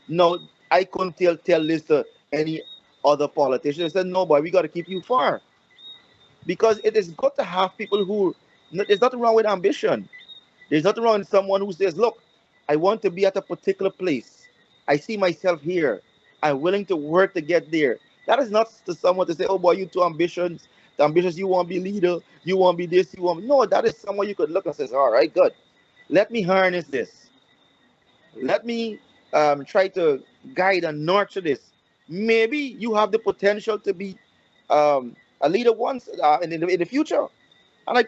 No, I couldn't tell this to any other politician. I said, no, boy, we got to keep you far. Because it is good to have people there's nothing wrong with ambition. There's nothing wrong with someone who says, look, I want to be at a particular place. I see myself here. I'm willing to work to get there. That is not to someone to say, oh boy, you too ambitious, you want to be leader, you want to be this, you want. No, that is someone you could look and says, all right, good. Let me harness this. Let me try to guide and nurture this. Maybe you have the potential to be a leader once in the future. And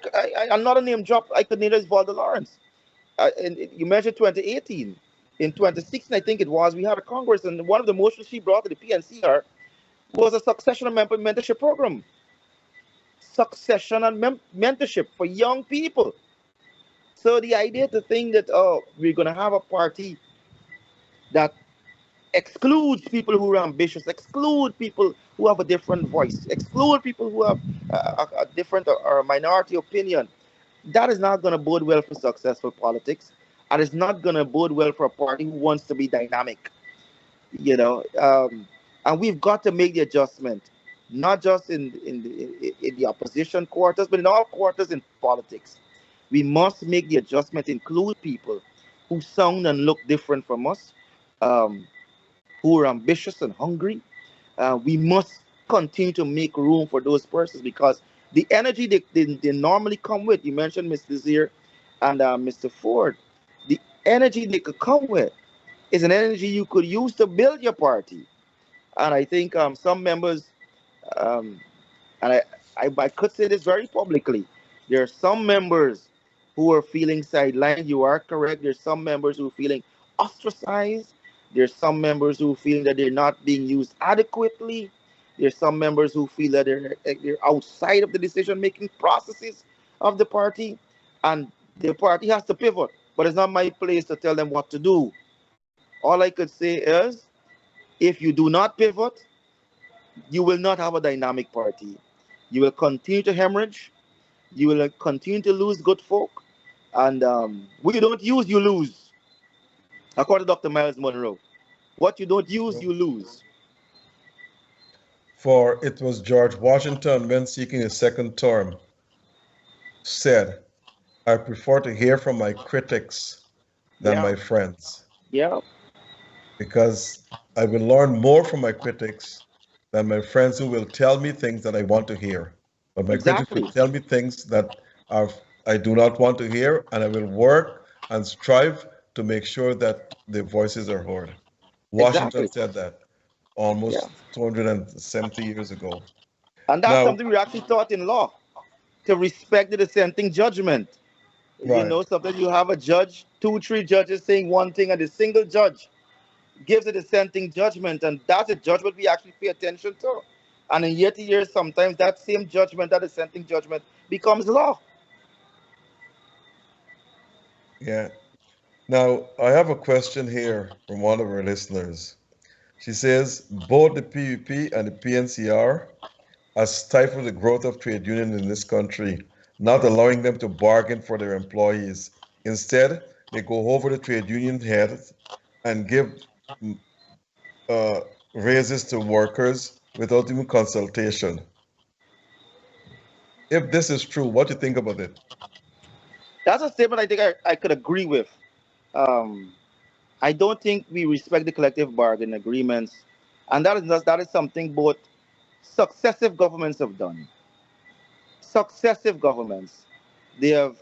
another name drop I could name is Valda Lawrence. And you mentioned 2018. In 2016, I think it was, we had a Congress, and one of the motions she brought to the PNCR was a succession and mentorship program. Succession and mentorship for young people. So the idea to think that, oh, we're going to have a party that excludes people who are ambitious, exclude people who have a different voice, exclude people who have a different or a minority opinion, that is not going to bode well for successful politics. And it's not going to bode well for a party who wants to be dynamic, and we've got to make the adjustment, not just in the opposition quarters, but in all quarters in politics. We must make the adjustment, include people who sound and look different from us, um, who are ambitious and hungry. We must continue to make room for those persons because the energy they normally come with, you mentioned Mr. Zier and Mr. Ford, the energy they could come with is an energy you could use to build your party. And I think some members, um, and I could say this very publicly, there are some members who are feeling sidelined. You are correct. There's some members who are feeling ostracized. There's some members who are feeling that they're not being used adequately. There's some members who feel that they're outside of the decision making processes of the party, and the party has to pivot. But it's not my place to tell them what to do. All I could say is, if you do not pivot, you will not have a dynamic party. You will continue to hemorrhage. You will continue to lose good folk. And what you don't use, you lose. According to Dr. Miles Monroe, what you don't use, you lose.
For it was George Washington, when seeking a second term, said, I prefer to hear from my critics than
Yeah,
my friends,
yeah,
because I will learn more from my critics than my friends who will tell me things that I want to hear. But my critics will
exactly,
tell me things that are, I do not want to hear, and I will work and strive to make sure that their voices are heard. Washington
exactly.
said that
Yeah,
almost 270 years ago.
and that's
Now,
something we actually taught in law, to respect the dissenting judgment. You
right,
know, sometimes you have a judge, two, three judges saying one thing, and the single judge gives a dissenting judgment, and that's a judgment we actually pay attention to. And in yet years, sometimes that same judgment, that dissenting judgment, becomes law.
yeah. Now, I have a question here from one of our listeners. She says both the PUP and the PNCR has stifled the growth of trade unions in this country, not allowing them to bargain for their employees. Instead, they go over the trade union heads and give uh, raises to workers without even consultation. If this is true, what do you think about it?
That's a statement I think I could agree with. Um, I don't think we respect the collective bargaining agreements, and that is something both successive governments have done. Successive governments, they have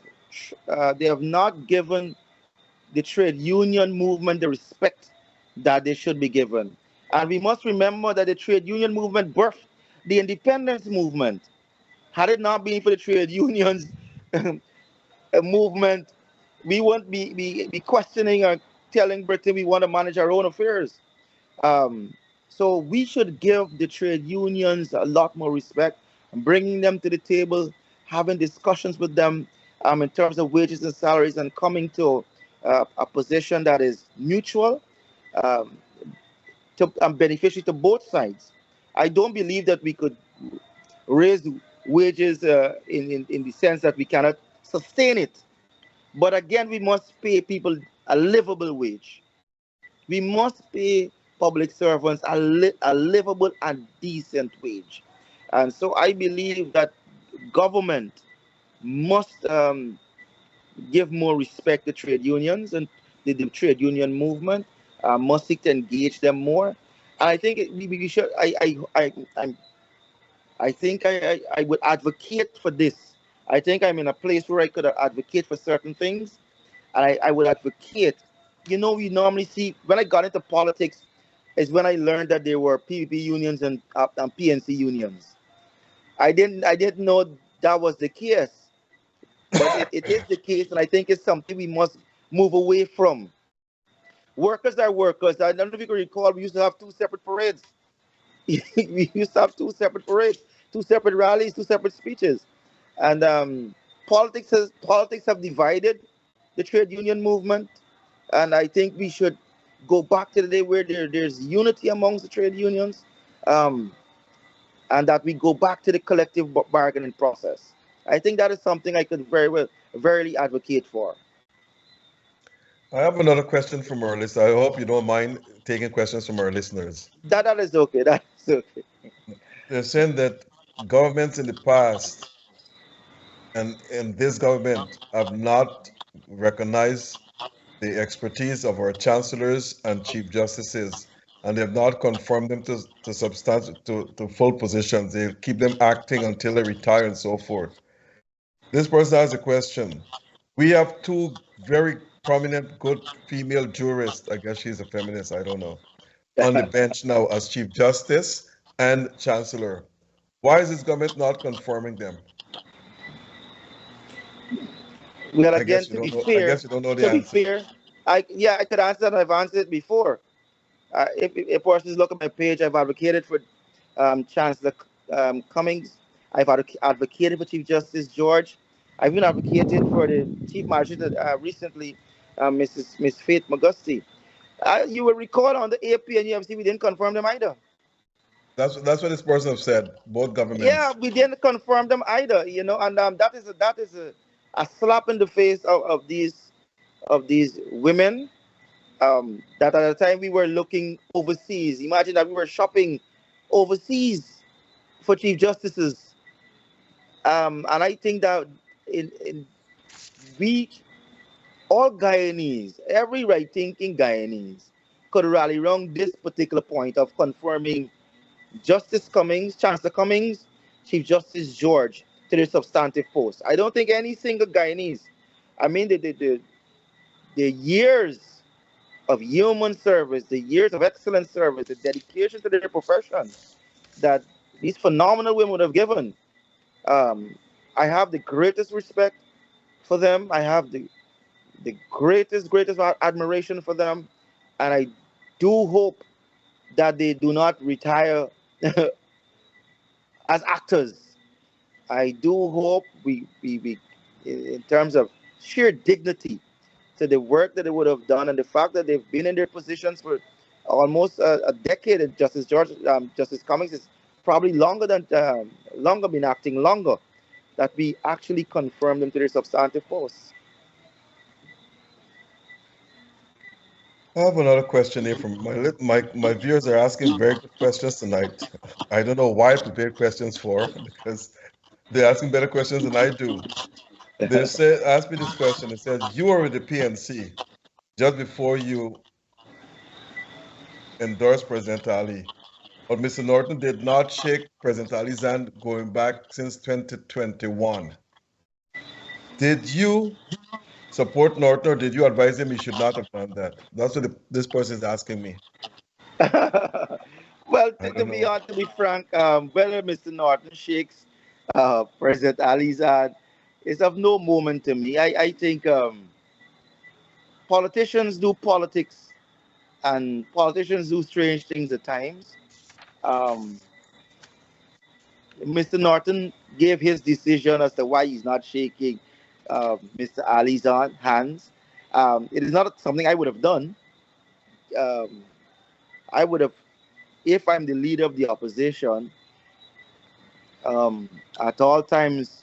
they have not given the trade union movement the respect that they should be given. And we must remember that the trade union movement birthed the independence movement. Had it not been for the trade unions movement, we won't be questioning or telling Britain we want to manage our own affairs. Um, so we should give the trade unions a lot more respect, and bringing them to the table, having discussions with them in terms of wages and salaries, and coming to a position that is mutual, um, beneficial to both sides. I don't believe that we could raise wages in the sense that we cannot sustain it. But again, we must pay people a livable wage. We must pay public servants a livable and decent wage. And so I believe that government must give more respect to trade unions, and the trade union movement must seek to engage them more. And I think we should. I think I would advocate for this. I think I'm in a place where I could advocate for certain things, and I would advocate. You know, we normally see when I got into politics is when I learned that there were PVP unions and PNC unions. I didn't know that was the case, but it is the case, and I think it's something we must move away from. Workers are workers. I don't know if you can recall, we used to have two separate parades. We used to have two separate parades, two separate rallies, two separate speeches, and politics have divided the trade union movement, and I think we should go back to the day where there's unity amongst the trade unions, um, and that we go back to the collective bargaining process. I think that is something I could very well, verily advocate for.
I have another question from our list. I hope you don't mind taking questions from our listeners.
That is okay. That is okay.
They're saying that governments in the past and this government have not recognized the expertise of our chancellors and chief justices, and they have not confirmed them to full positions. They keep them acting until they retire and so forth. This person has a question. We have two very prominent, good female jurists. I guess she's a feminist, I don't know, on the bench now as Chief Justice and Chancellor. Why is this government not confirming them?
Well,
I
again,
guess you don't know. I guess you don't know the
to be
answer.
fair, I could answer that. I've answered it before. If a person look at my page, I've advocated for Chancellor Cummings. I've advocated for Chief Justice George. I've even advocated for the Chief Magistrate recently, Miss Faith Magusti. You will recall on the AP and UFC, we didn't confirm them either.
That's what this person have said. Both
Yeah,
governments.
we didn't confirm them either. And a slap in the face of these women. That at the time we were looking overseas. Imagine that we were shopping overseas for chief justices. And I think that in we all Guyanese, every right-thinking Guyanese, could rally around this particular point of confirming Justice Cummings, Chancellor Cummings, Chief Justice George to the substantive post. I don't think any single Guyanese, I mean the years of human service, the years of excellent service, the dedication to their profession that these phenomenal women would have given. Um, I have the greatest respect for them. I have the greatest admiration for them. And I do hope that they do not retire as actors. I do hope we in terms of sheer dignity to the work that they would have done and the fact that they've been in their positions for almost a decade. And Justice Cummings is probably longer been acting longer. That we actually confirm them to their substantive posts.
I have another question here from my viewers are asking very good questions tonight. I don't know why I prepared questions for because they're asking better questions than I do. They said, ask me this question. It says, you were with the PNC just before you endorsed President Ali, but Mr. Norton did not shake President Ali's hand going back since 2021. Did you support Norton or did you advise him he should not have done that? That's what this person is asking me.
Well,
I don't know.
to be frank, whether Mr. Norton shakes President Ali's hand is of no moment to me. I think politicians do politics and politicians do strange things at times. Um, Mr. Norton gave his decision as to why he's not shaking Mr. Ali's hands. It is not something I would have done. Um, I would have, if I'm the leader of the opposition, at all times,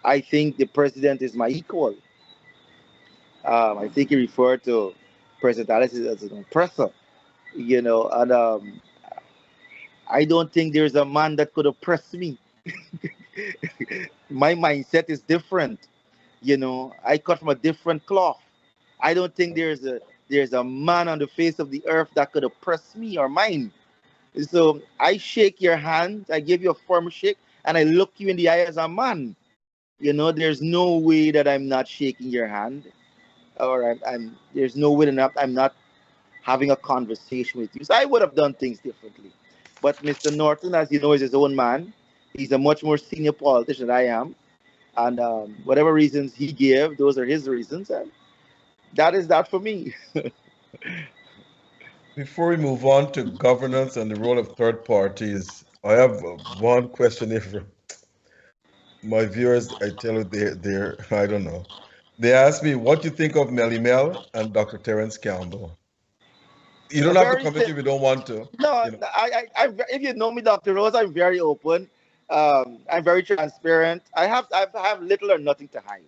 I think the president is my equal. I think he referred to President Alice as an oppressor, and I don't think there's a man that could oppress me. My mindset is different. I cut from a different cloth. I don't think there's a man on the face of the earth that could oppress me or mine. So I shake your hand, I give you a firm shake, and I look you in the eye as a man. There's no way that I'm not shaking your hand, or there's no way that I'm not having a conversation with you. So I would have done things differently. But Mr. Norton, as you know, is his own man. He's a much more senior politician than I am. And whatever reasons he gave, those are his reasons. And that is that for me.
Before we move on to governance and the role of third parties, I have one question here for my viewers. I tell you, they're I don't know. They asked me, what do you think of Melly Mel and Dr. Terence Campbell? You don't have to
Very
comment if you don't want to.
No,
You know,
if you know me, Dr. Rose, I'm very open. I'm very transparent. I have little or nothing to hide.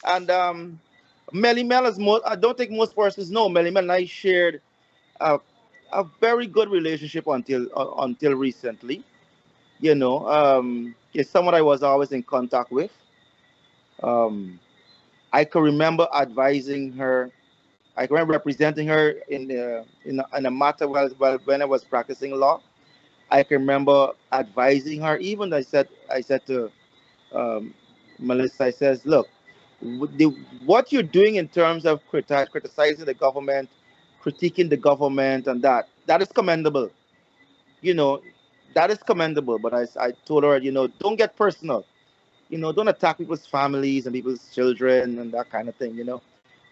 And Melly Mel is most. I don't think most persons know Melly Mel and I shared a, a very good relationship until recently. It's someone I was always in contact with. Um, I can remember advising her. I can remember representing her in a matter when I was practicing law. I can remember advising her. Even I said to um, Melissa, I says, look, what you're doing in terms of criticizing the government, critiquing the government, and that is commendable. You know, that is commendable. But I told her, don't get personal. Don't attack people's families and people's children and that kind of thing.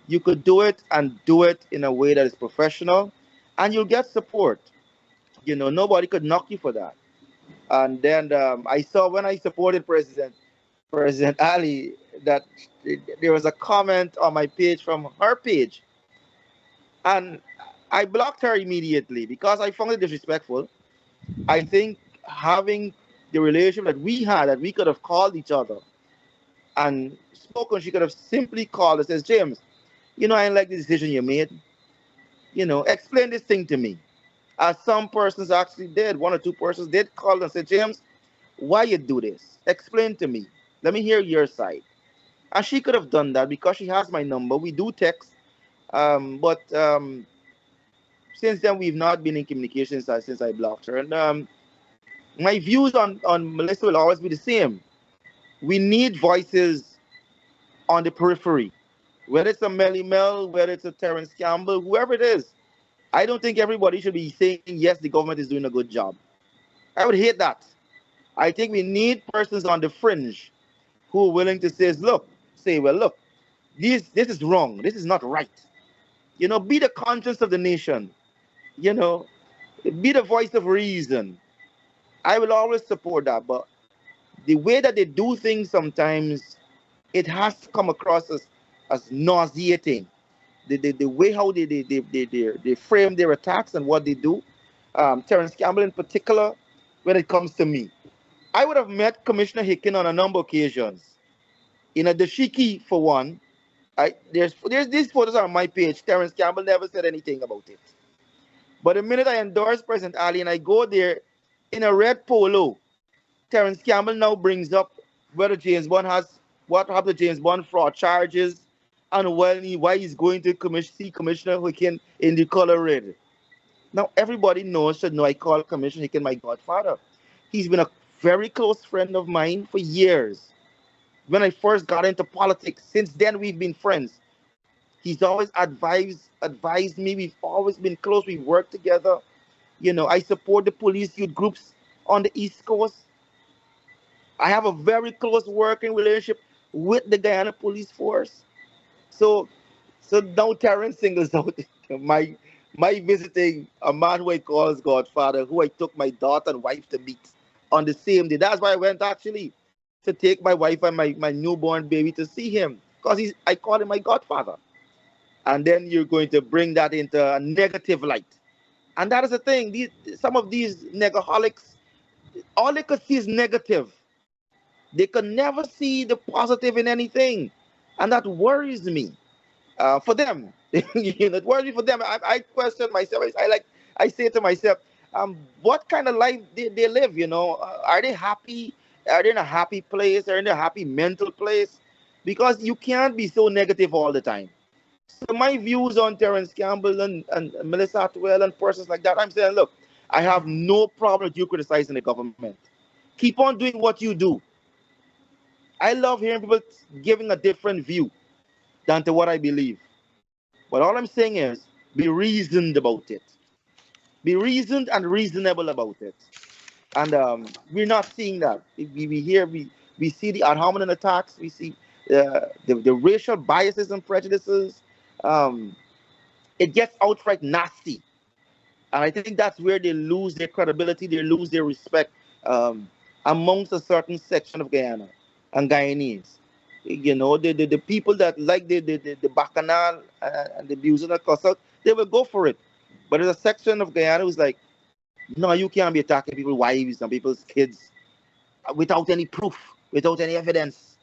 You could do it and do it in a way that is professional, and you'll get support. Nobody could knock you for that. And then I saw when I supported President Ali that there was a comment on my page from her page, and I blocked her immediately because I found it disrespectful. I think having the relationship that we had, that we could have called each other and spoken, she could have simply called and says, James, I didn't like the decision you made. Explain this thing to me. As some persons actually did, one or two persons did call and say, James, why you do this? Explain to me. Let me hear your side. And she could have done that because she has my number. We do text, but since then we've not been in communication since I blocked her. And my views on Melissa will always be the same. We need voices on the periphery, whether it's a Melly Mel, whether it's a Terrence Campbell, whoever it is. I don't think everybody should be saying, yes, the government is doing a good job. I would hate that. I think we need persons on the fringe who are willing to say, well, look, this is wrong. This is not right. Be the conscience of the nation. Be the voice of reason. I will always support that. But the way that they do things sometimes, it has to come across as nauseating. The way how they frame their attacks and what they do. Terrence Campbell in particular, when it comes to me. I would have met Commissioner Hicken on a number of occasions. In a dashiki, for one, there's these photos on my page. Terrence Campbell never said anything about it. But the minute I endorse President Ali and I go there in a red polo, Terrence Campbell now brings up whether James Bond what happened to James Bond fraud charges and why he's going to see Commissioner Hicken in the color red. Now everybody should know I call Commissioner Hicken my godfather. He's been a very close friend of mine for years. When I first got into politics, since then we've been friends. He's always advised me. We've always been close. We've worked together. I support the police youth groups on the East Coast. I have a very close working relationship with the Guyana Police Force. So now Terrence singles out my visiting a man who I call his godfather, who I took my daughter and wife to meet on the same day. That's why I went actually to take my wife and my newborn baby to see him, because I call him my godfather. And then you're going to bring that into a negative light. And that is the thing. Some of these negaholics, all they could see is negative. They could never see the positive in anything. And that worries me for them. It worries me for them. I question myself. I say to myself, what kind of life they live? Are they happy? Are they in a happy place? Are they in a happy mental place? Because you can't be so negative all the time. So my views on Terrence Campbell and Melissa Atwell and persons like that, I'm saying, look, I have no problem with you criticizing the government. Keep on doing what you do. I love hearing people giving a different view than to what I believe. But all I'm saying is, be reasoned about it. Be reasoned and reasonable about it. And we're not seeing that. We see the ad hominem attacks. We see the racial biases and prejudices. It gets outright nasty. And I think that's where they lose their credibility, they lose their respect amongst a certain section of Guyana and Guyanese. The people that like the bacchanal and the abuse and the cuss out, they will go for it. But there's a section of Guyana who's like, no, you can't be attacking people's wives and people's kids without any proof, without any evidence.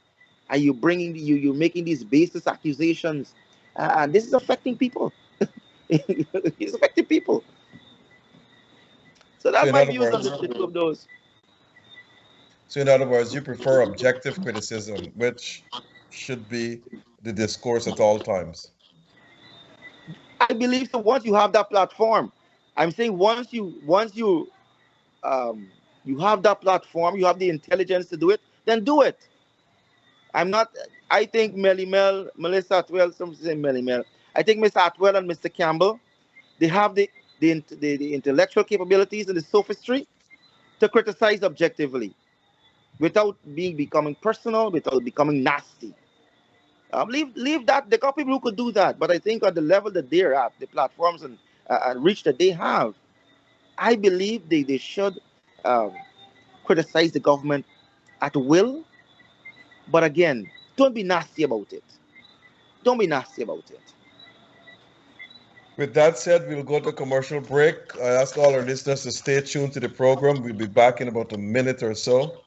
Are you you're making these baseless accusations? And this is affecting people. It's affecting people. So
So
that's
in
my
other
views on
words,
the two of those.
you prefer objective criticism, which should be the discourse at all times.
I believe so. Once you have that platform, I'm saying once you have that platform, you have the intelligence to do it, then do it. I'm not. I think Melissa Atwell, some say Melly Mel. I think Mr. Atwell and Mr. Campbell, they have the intellectual capabilities and the sophistry to criticize objectively. without becoming personal, without becoming nasty. Leave that. There are people who could do that, but I think at the level that they're at, the platforms and reach that they have, I believe they should um, criticize the government at will. But again, don't be nasty about it. Don't be nasty about it.
With that said, we'll go to commercial break. I ask all our listeners to stay tuned to the program. We'll be back in about a minute or so.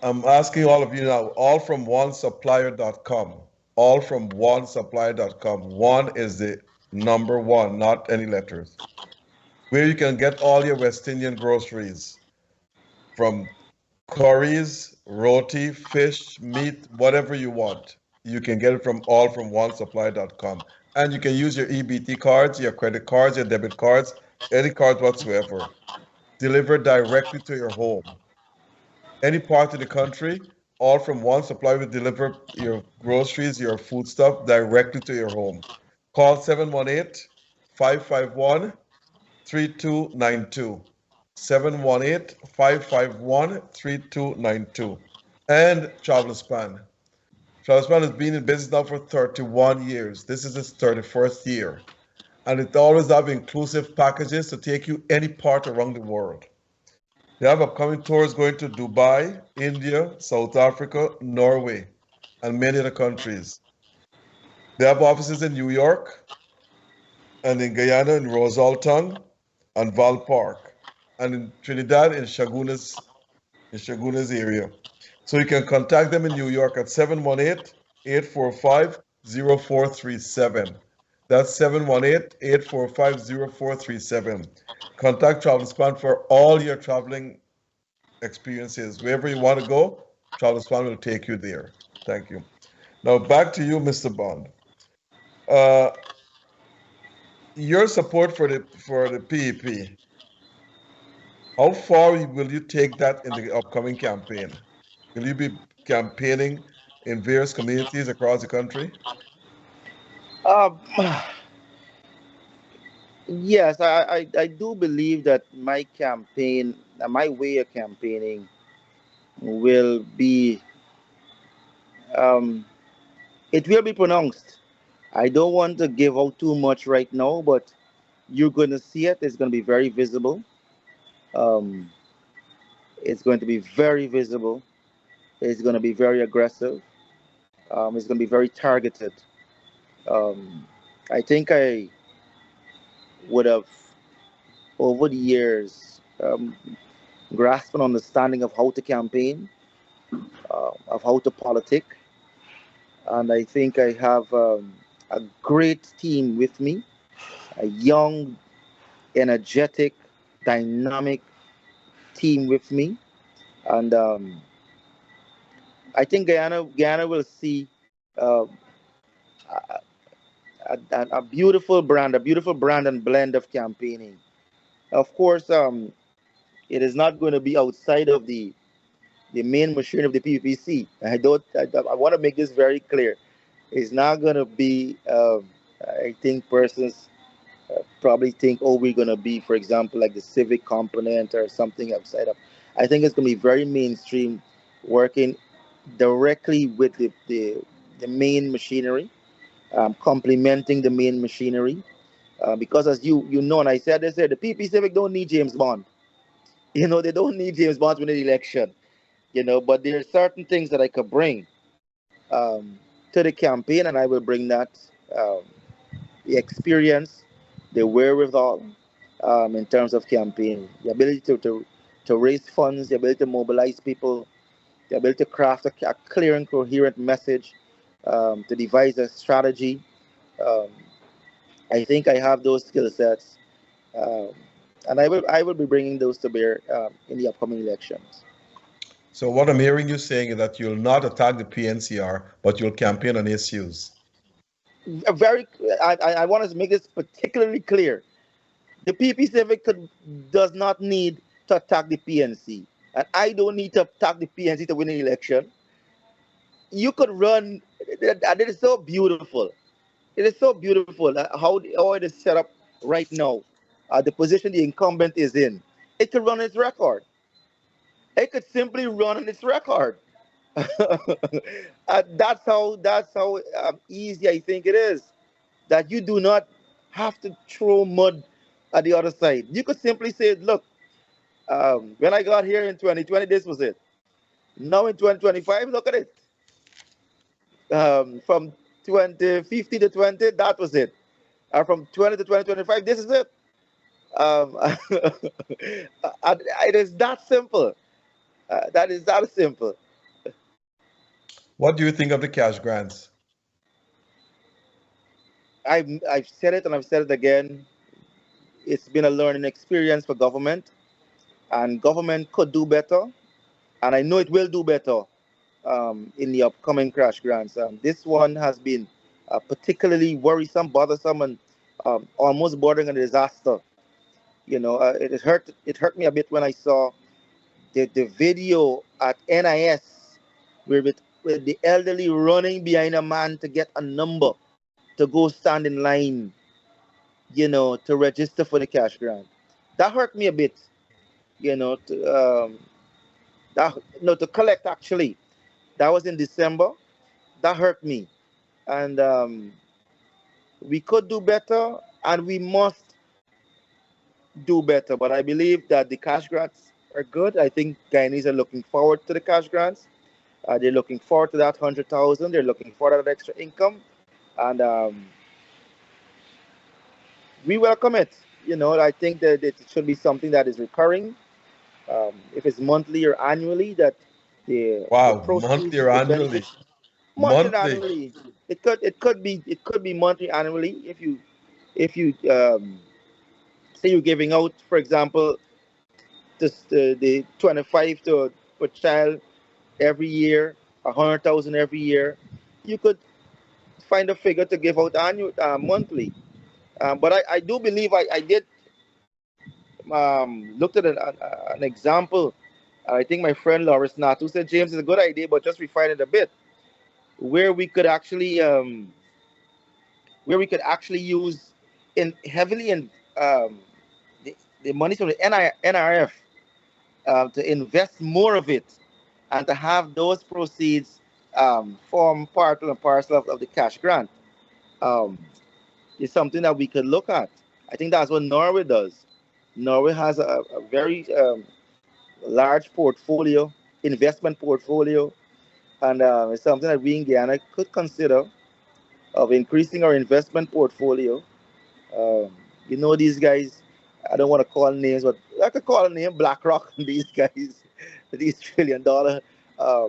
I'm asking all of you now, all from onesupplier.com. All from onesupplier.com. One is the number one, not any letters. Where you can get all your West Indian groceries from curries, roti, fish, meat, whatever you want. You can get it from all from onesupplier.com. And you can use your EBT cards, your credit cards, your debit cards, any cards whatsoever. Delivered directly to your home. Any part of the country, all from one supplier will deliver your groceries, your foodstuff directly to your home. Call 718-551-3292. 718-551-3292. And Globespan. Globespan has been in business now for 31 years. This is its 31st year. And it always have inclusive packages to take you any part around the world. They have upcoming tours going to Dubai, India, South Africa, Norway, and many other countries. They have offices in New York and in Guyana in Rosalton and Val Park, and in Trinidad in Shagunas area. So you can contact them in New York at 718-845-0437. That's 718-845-0437. Contact Globespan for all your traveling experiences. Wherever you want to go, Globespan will take you there. Thank you. Now back to you, Mr. Bond. Your support for the PEP. How far will you take that in the upcoming campaign? Will you be campaigning in various communities across the country?
Um, yes, I do believe that my campaign, my way of campaigning, will be um, it will be pronounced. I don't want to give out too much right now, but you're going to see it. It's going to be very visible. Um, it's going to be very visible. It's going to be very aggressive. It's going to be very targeted. Um, I think I would have, over the years, grasped an understanding of how to campaign, of how to politic, and I think I have a great team with me, a young, energetic, dynamic team with me, and I think Guyana will see uh, a beautiful brand and blend of campaigning. Of course, it is not going to be outside of the main machine of the PPC. I want to make this very clear. It's not going to be. I think persons probably think, oh, we're going to be, for example, like the civic component or something outside of. I think it's going to be very mainstream, working directly with the main machinery, complementing the main machinery. Because as you know, and I said this here, the PP Civic don't need James Bond. They don't need James Bond to win the election. But there are certain things that I could bring to the campaign, and I will bring that um, the experience, the wherewithal in terms of campaigning, the ability to raise funds, the ability to mobilize people, the ability to craft a clear and coherent message, to devise a strategy. Um, I think I have those skill sets, um, and I will be bringing those to bear in the upcoming elections.
So what I'm hearing you saying is that you'll not attack the PNCR, but you'll campaign on issues.
A very, I want to make this particularly clear. The PP Civic does not need to attack the PNC, and I don't need to attack the PNC to win an election. You could run, and it is so beautiful. It is so beautiful how it is set up right now. The position the incumbent is in, it could run its record. It could simply run on its record. That's how easy I think it is. That you do not have to throw mud at the other side. You could simply say, look, when I got here in 2020, this was it. Now in 2025, look at it. From 2050 to 20, that was it. From 20 to 2025, this is it. Um, it is that simple. That is that simple.
What do you think of the cash grants?
I've said it and I've said it again. It's been a learning experience for government, and government could do better, and I know it will do better in the upcoming crash grants. This one has been particularly worrisome, bothersome, and almost bordering on a disaster. You know, it hurt me a bit when I saw the video at NIS with the elderly running behind a man to get a number to go stand in line, to register for the cash grant. That hurt me a bit, that no to collect actually. That was in December. That hurt me, and we could do better, and we must do better. But I believe that the cash grants are good. I think Guyanese are looking forward to the cash grants. They're looking forward to that 100,000. They're looking forward to that extra income, and we welcome it. I think that it should be something that is recurring. If it's monthly or annually, that the
Wow, monthly
proceeds,
or
the
annually?
benefits, monthly and
Monthly.
annually. It could be monthly annually if you say you're giving out, for example, just the 25 to per child every year, 100,000 every year. You could find a figure to give out annual monthly. But I do believe I did looked at an example. I think my friend Loris Natu said, James, is a good idea, but just refine it a bit, where we could actually use in heavily in um, the money from the NRF to invest more of it, and to have those proceeds form part and parcel of the cash grant. Um, is something that we could look at. I think that's what Norway does. Norway has a very large portfolio, investment portfolio, and it's something that we in Guyana could consider of increasing our investment portfolio. Um, these guys, I don't want to call names, but I could call a name BlackRock. These guys, these $1 trillion uh,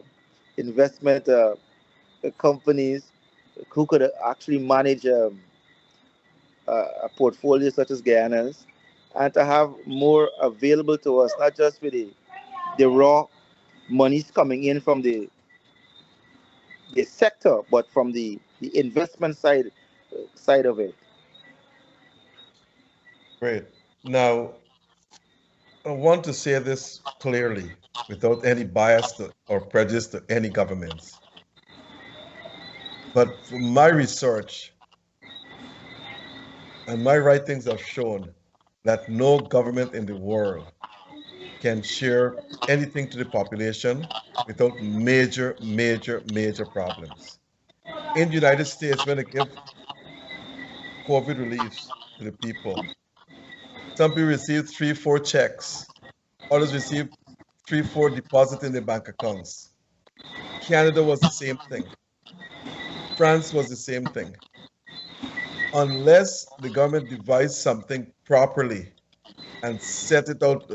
investment companies who could actually manage a portfolio such as Guyana's, and to have more available to us, not just for the raw monies coming in from the sector, but from the investment side of it.
Great. Now, I want to say this clearly without any bias or prejudice to any governments. But from my research and my writings have shown that no government in the world can share anything to the population without major, major, major problems. In the United States, when they give COVID reliefs to the people, some people receive 3, 4 checks, others receive 3, 4 deposits in their bank accounts. Canada was the same thing. France was the same thing. Unless the government devised something properly and set it out,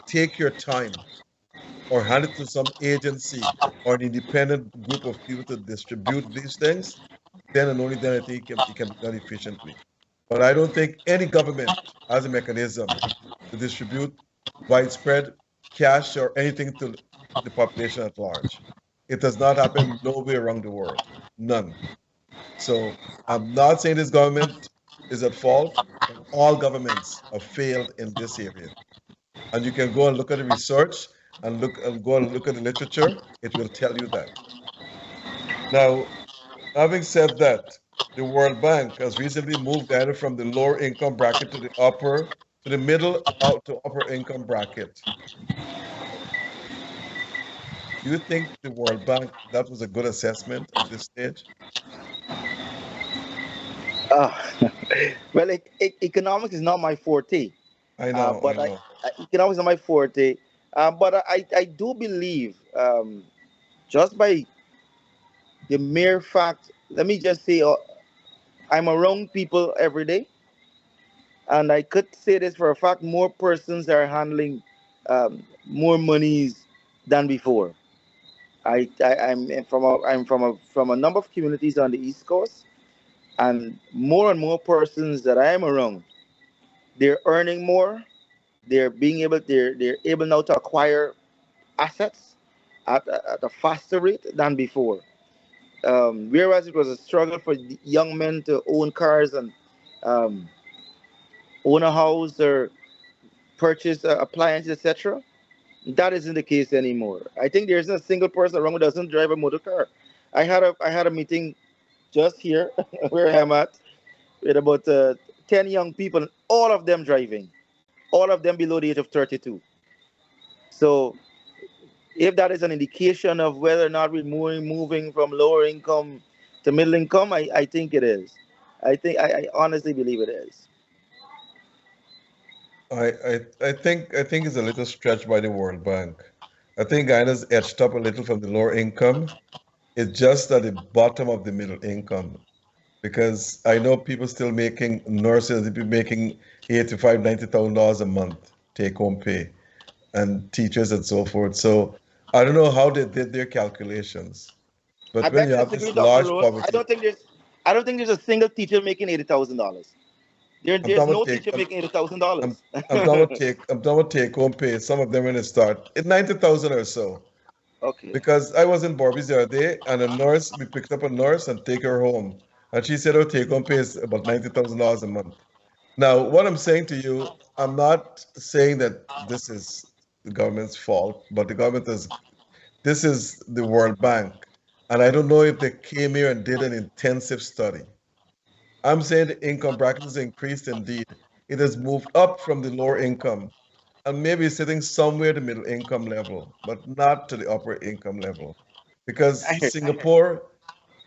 take your time, or hand it to some agency or an independent group of people to distribute these things, then and only then I think it can be done efficiently. But I don't think any government has a mechanism to distribute widespread cash or anything to the population at large. It does not happen nowhere around the world. None. So I'm not saying this government is at fault, but all governments have failed in this area. And you can go and look at the research and go and look at the literature. It will tell you that. Now, having said that, the World Bank has recently moved Ghana from the lower income bracket to the middle out to upper income bracket. Do you think the World Bank, that was a good assessment at this stage?
Uh, well, economics is not my forte,
I
but
know.
economics is not my forte. But I do believe, just by the mere fact, let me just say, I'm around people every day, and I could say this for a fact: more persons are handling more monies than before. I'm from a number of communities on the East Coast, and more persons that I am around, they're earning more. They're able now to acquire assets at a faster rate than before. Whereas it was a struggle for the young men to own cars and um, own a house or purchase appliances, etc. That isn't the case anymore. I think there's not a single person around who doesn't drive a motor car. I had a meeting just here where I'm at with about 10 young people, all of them driving, all of them below the age of 32. So if that is an indication of whether or not we're moving from lower income to middle income, I think it is. I honestly believe it is.
I think it's a little stretched by the World Bank. I think Guyana's edged up a little from the lower income. It's just at the bottom of the middle income because I know people still making nurses, people making 85, $90,000 a month take home pay, and teachers and so forth. So I don't know how they did their calculations,
I
but when
beg
you
to
have
disagree,
this
Dr.
large
Roll.
poverty,
I don't think there's a single teacher making $80,000.
I'm
There's
talking
no
about take,
teacher
I'm,
making $80,000.
I'm talking about take home pay. Some of them when they start at 90,000 or so.
Okay.
Because I was in Barbies the other day, and a nurse, we picked up a nurse and take her home, and she said her take home pay is about $90,000 a month. Now, what I'm saying to you, I'm not saying that this is the government's fault, but the government is, this is the World Bank. And I don't know if they came here and did an intensive study. I'm saying the income bracket has increased indeed. It has moved up from the lower income and maybe sitting somewhere the middle income level, but not to the upper income level.
I
Because
heard.
Singapore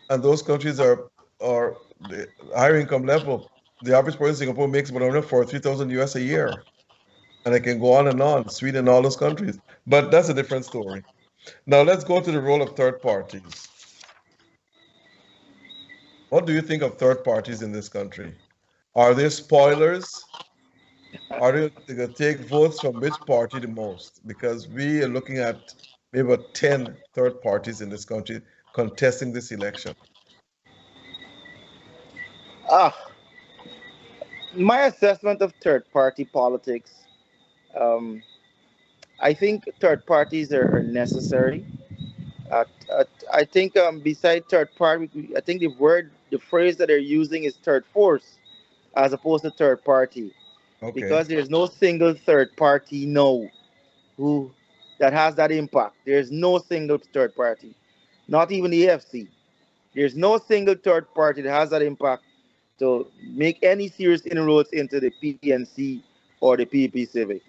and those countries are the higher income level. The average person in Singapore makes about 143,000 US a year. And I can go on and on, Sweden, all those countries. But that's a different story. Now let's go to the role of third parties. What do you think of third parties in this country? Are they spoilers? Are they going to take votes from which party the most? Because we are looking at maybe about 10 third parties in this country contesting this election.
Ah, my assessment of third party politics. Um, I think third parties are necessary. I think beside third party, I think the phrase that they're using is third force as opposed to third party,
Okay.
because there's no single third party no who that has that impact. There's no single third party, not even the AFC. There's no single third party that has that impact to make any serious inroads into the PNC or the PP Civic.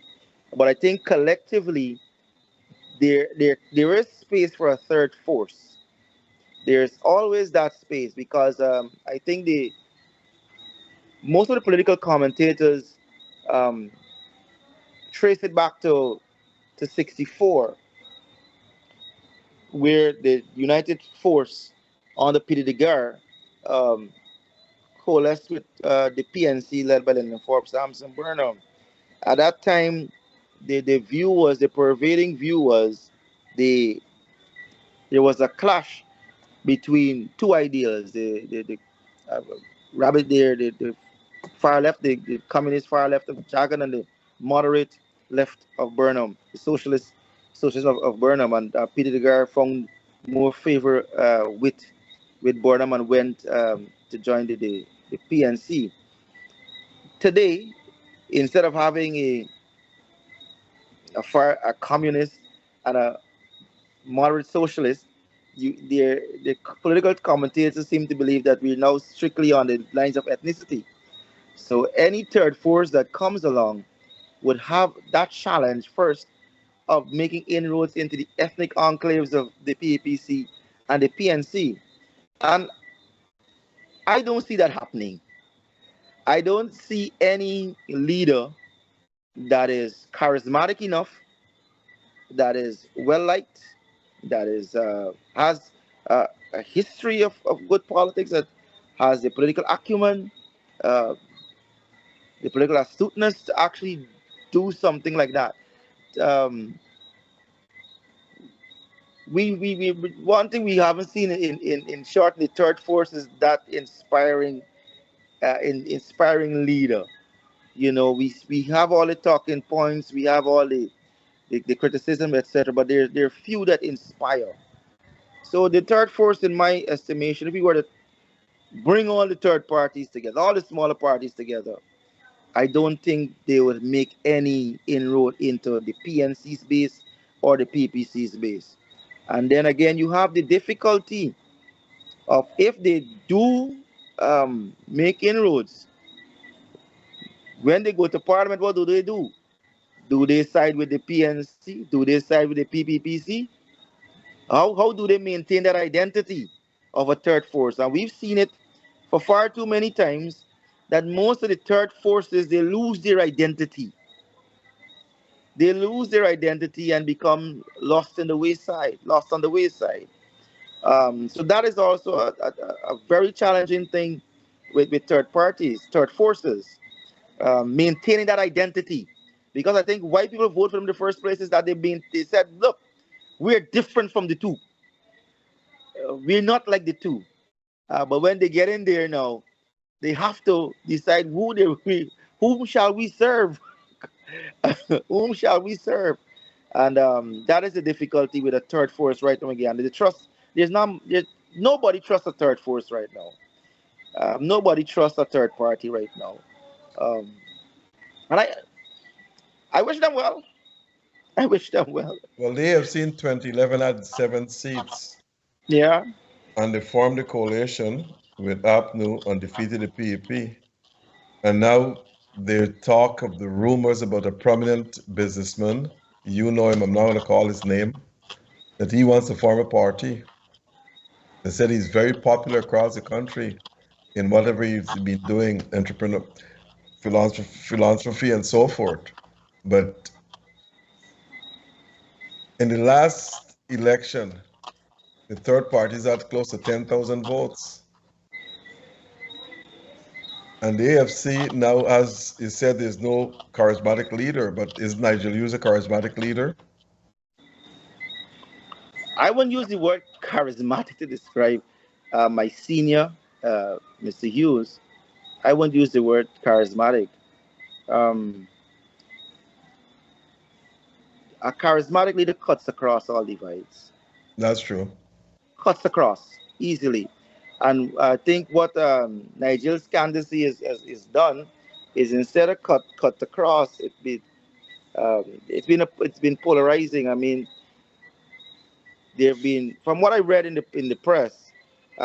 But I think collectively there is space for a third force. There's always that space because I think the most of the political commentators um, trace it back to 64, where the United Force under Peter de Gar um, coalesced with the PNC led by Lyndon Forbes Sampson Burnham. At that time, the pervading view was the there was a clash between two ideals. The uh, rabbit there, the far left, the communist far left of Jagan, and the moderate left of Burnham, the socialism of Burnham. And Peter de Gar found more favor with Burnham and went to join the PNC. Today, instead of having a communist and a moderate socialist, the political commentators seem to believe that we're now strictly on the lines of ethnicity. So any third force that comes along would have that challenge first of making inroads into the ethnic enclaves of the PAPC and the PNC. And I don't see that happening. I don't see any leader that is charismatic enough, that is well liked, that is has a history of good politics, that has the political acumen, uh, the political astuteness to actually do something like that. Um, we one thing we haven't seen in short, the third force is that inspiring leader. You know, we have all the talking points, we have all the criticism, etc. But there are few that inspire. So the third force, in my estimation, if we were to bring all the third parties together, all the smaller parties together, I don't think they would make any inroad into the PNC's base or the PPC's base. And then again, you have the difficulty of if they do make inroads, when they go to parliament, what do they do? Do they side with the PNC? Do they side with the PPPC? How do they maintain that identity of a third force? And we've seen it for far too many times that most of the third forces, they lose their identity. They lose their identity and become lost in the wayside, lost on the wayside. So that is also a very challenging thing with third parties, third forces, maintaining that identity. Because I think why people vote for them in the first place is that they said, look, we're different from the two. We're not like the two. But when they get in there now, they have to decide whom shall we serve, whom shall we serve, and that is the difficulty with a third force right now. Again, the trust there's nobody trusts a third force right now. Nobody trusts a third party right now, um, and I wish them well. I wish them well.
Well, they have seen 2011 had 7 seats,
Yeah.
and they formed a coalition with APNU and defeated the PEP. And now they talk of the rumors about a prominent businessman. You know him, I'm not going to call his name, that he wants to form a party. They said he's very popular across the country in whatever he's been doing, entrepreneur, philanthropy, and so forth. But in the last election, the third parties had close to 10,000 votes. And the AFC now, as he said, there's no charismatic leader, but is Nigel Hughes a charismatic leader?
I won't use the word charismatic to describe my senior, Mr. Hughes. I won't use the word charismatic. Um, a charismatic leader cuts across all divides,
That's true.
cuts across easily. And I think what Nigel's candidacy is done is instead of cut across, it's been polarizing. I mean, there have been, from what I read in the press,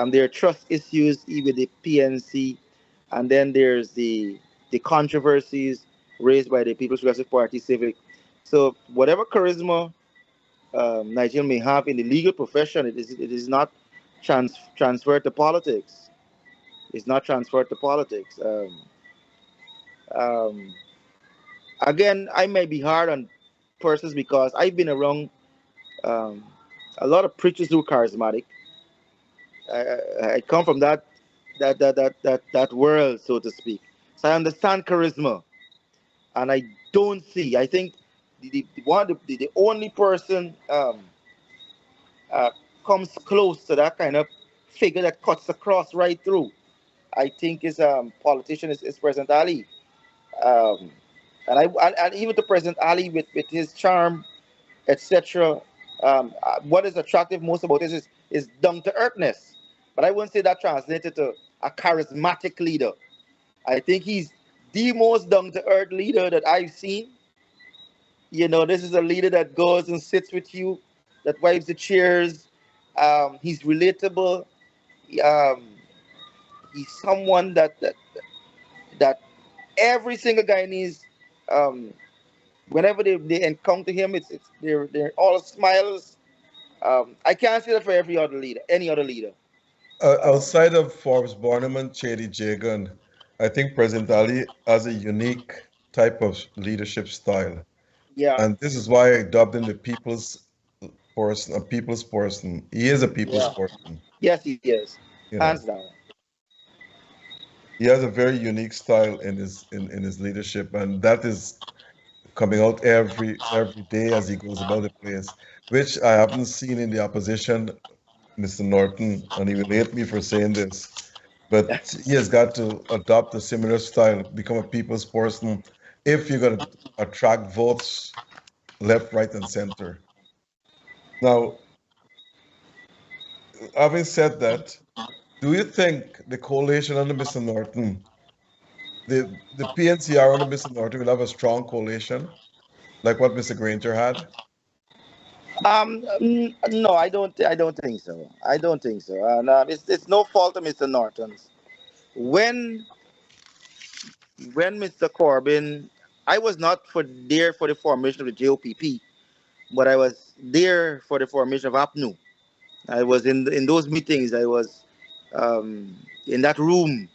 there are trust issues with the PNC, and then there's the controversies raised by the People's Progressive Party Civic. So whatever charisma Nigel may have in the legal profession, it is not transferred to politics. It's not transferred to politics. Um, Again, I may be hard on persons because I've been around um, a lot of preachers who are charismatic. I come from that world, so to speak. So I understand charisma, and I don't see. I think the only person uh, comes close to that kind of figure that cuts across right through. I think is politician is President Ali, um, and even to President Ali with his charm, etc. What is attractive most about this is down to earthness, but I wouldn't say that translated to a charismatic leader. I think he's the most down to earth leader that I've seen. You know, this is a leader that goes and sits with you, that wipes the chairs. He's relatable. Um, he's someone that every single Guyanese um, Whenever they encounter him, it's they're all smiles. I can't say that for every other leader, any other leader. Um,
Outside of Forbes Barnum, Chady Jagan, I think President Ali has a unique type of leadership style.
yeah,
And this is why I dubbed him the person, a people's person. He is a people's
yeah,
person.
yes, he is,
You
hands
know,
down.
he has a very unique style in his leadership, and that is coming out every day as he goes about the place, which I haven't seen in the opposition, Mr. Norton, and he will hate me for saying this, but he has got to adopt a similar style, become a people's person, if you're going to attract votes left, right, and center. Now, having said that, do you think the coalition under Mr. Norton, the PNCR under Mr. Norton will have a strong coalition like what Mr. Granger had?
No, I don't think so. I don't think so. And it's no fault of Mr. Norton's. When when Mr. Corbyn, I was not there for the formation of the JOPP, but I was there for the formation of APNU. I was in those meetings. I was um, in that room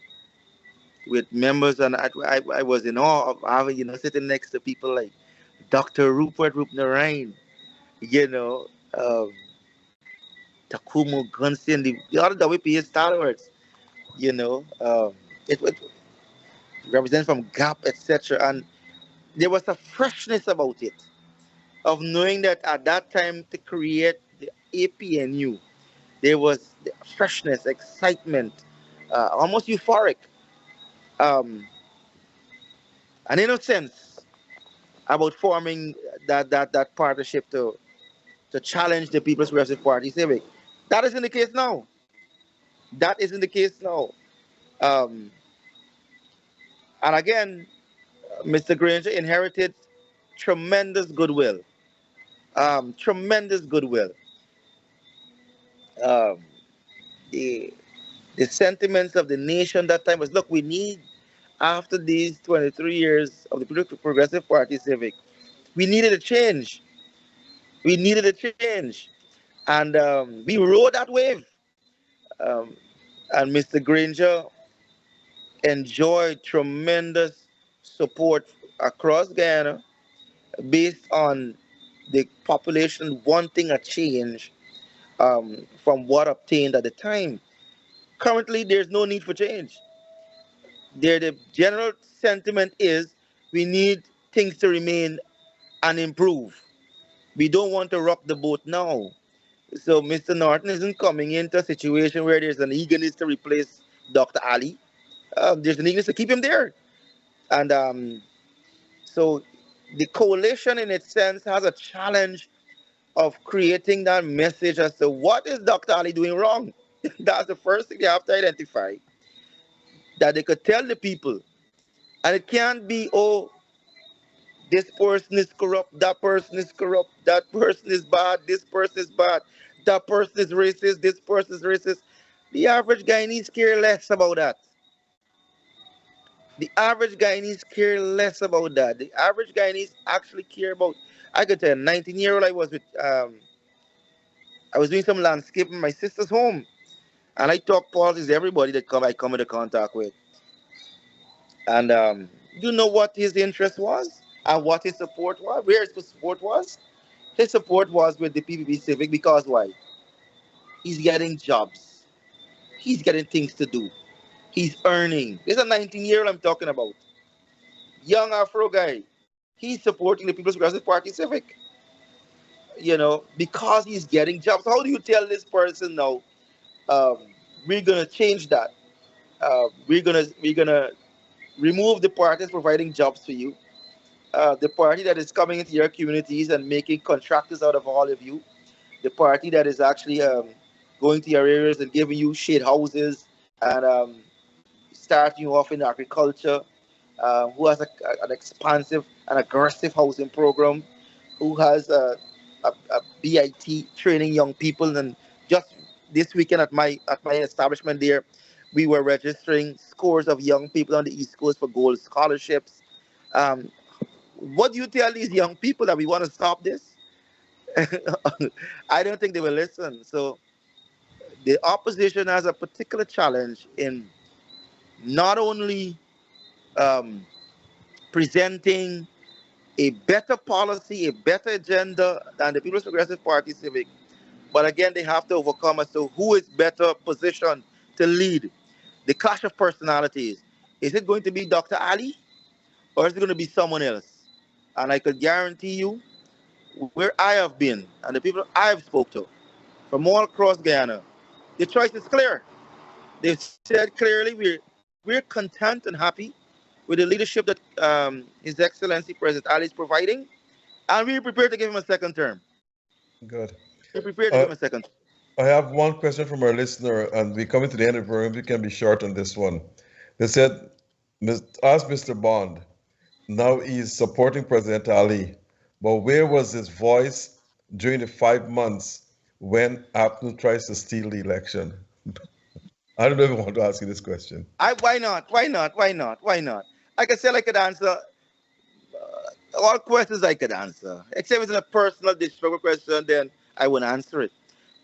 with members, and I was in awe of having sitting next to people like Dr. Rupert Rupnarain, you know, um, Takumu Gunsin, the other WPA stalwarts, you know, it represents from Gap, etc. And there was a freshness about it of knowing that at that time to create the APNU, there was the freshness, excitement, almost euphoric, um, an innocence about forming that partnership to challenge the People's Progressive Party Civic. That isn't the case now. That isn't the case now. Um, and again, Mr. Granger inherited tremendous goodwill. Tremendous goodwill. Um, the the sentiments of the nation that time was, look, we need, after these 23 years of the Progressive Party Civic, we needed a change. We needed a change. And we rode that wave. Um, and Mr. Granger enjoyed tremendous support across Guyana based on the population wanting a change from what obtained at the time. Currently, there's no need for change. The general sentiment is we need things to remain and improve. We don't want to rock the boat now. So Mr. Norton isn't coming into a situation where there's an eagerness to replace Dr. Ali. There's an eagerness to keep him there. And so the coalition, in its sense, has a challenge of creating that message as to what is Dr. Ali doing wrong. That's the first thing they have to identify. That they could tell the people. And it can't be, oh, this person is corrupt, that person is corrupt, that person is bad, this person is bad, that person is racist, this person is racist. The average Guyanese care less about that. The average Guyanese care less about that. The average Guyanese actually care about. I could tell, 19-year-old, I was doing some landscaping in my sister's home, and I talk politics to everybody that I come into contact with. And you know what his interest was, and what his support was, where his support was. His support was with the PPP Civic because why? He's getting jobs. He's getting things to do. He's earning. This is a 19-year-old I'm talking about. Young Afro guy. He's supporting the People's Progressive Party Civic. Because he's getting jobs. How do you tell this person now? Um, we're gonna change that. We're gonna remove the parties providing jobs for you. The party that is coming into your communities and making contractors out of all of you. The party that is actually going to your areas and giving you shade houses and starting you off in agriculture, who has an expansive and aggressive housing program, who has a BIT training young people. And just this weekend at my establishment there, we were registering scores of young people on the East Coast for gold scholarships. Um, What do you tell these young people that we want to stop this? I don't think they will listen. So the opposition has a particular challenge in not only um, presenting a better policy, a better agenda than the People's Progressive Party Civic, but again, they have to overcome as to who is better positioned to lead. The clash of personalities. Is it going to be Dr. Ali or is it going to be someone else? And I could guarantee you, where I have been and the people I have spoke to from all across Guyana, the choice is clear. They've said clearly we're content and happy with the leadership that His Excellency President Ali is providing, and we're prepared to give him a second term.
Good.
We're prepared to give him a second term.
I have one question from our listener, and we're coming to the end of the program. We can be short on this one. They said, ask Mr. Bond, now he's supporting President Ali, but where was his voice during the 5 months when APNU tries to steal the election? I don't know if I want to ask you this question.
Why not? Why not? Why not? Why not? Like I said, I could answer all questions I could answer. Except if it's a personal disrespectful question, then I wouldn't answer it.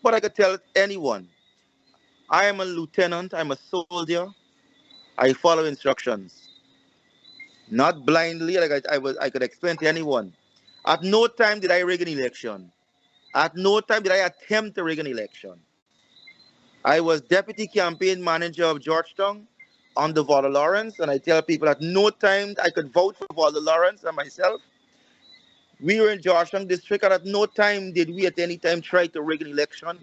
But I could tell anyone, I am a lieutenant, I'm a soldier, I follow instructions. Not blindly, like I could explain to anyone. At no time did I rig an election. At no time did I attempt to rig an election. I was deputy campaign manager of Georgetown under Walter Lawrence, and I tell people at no time I could vote for Walter Lawrence and myself. We were in Georgetown district, and at no time did we at any time try to rig an election,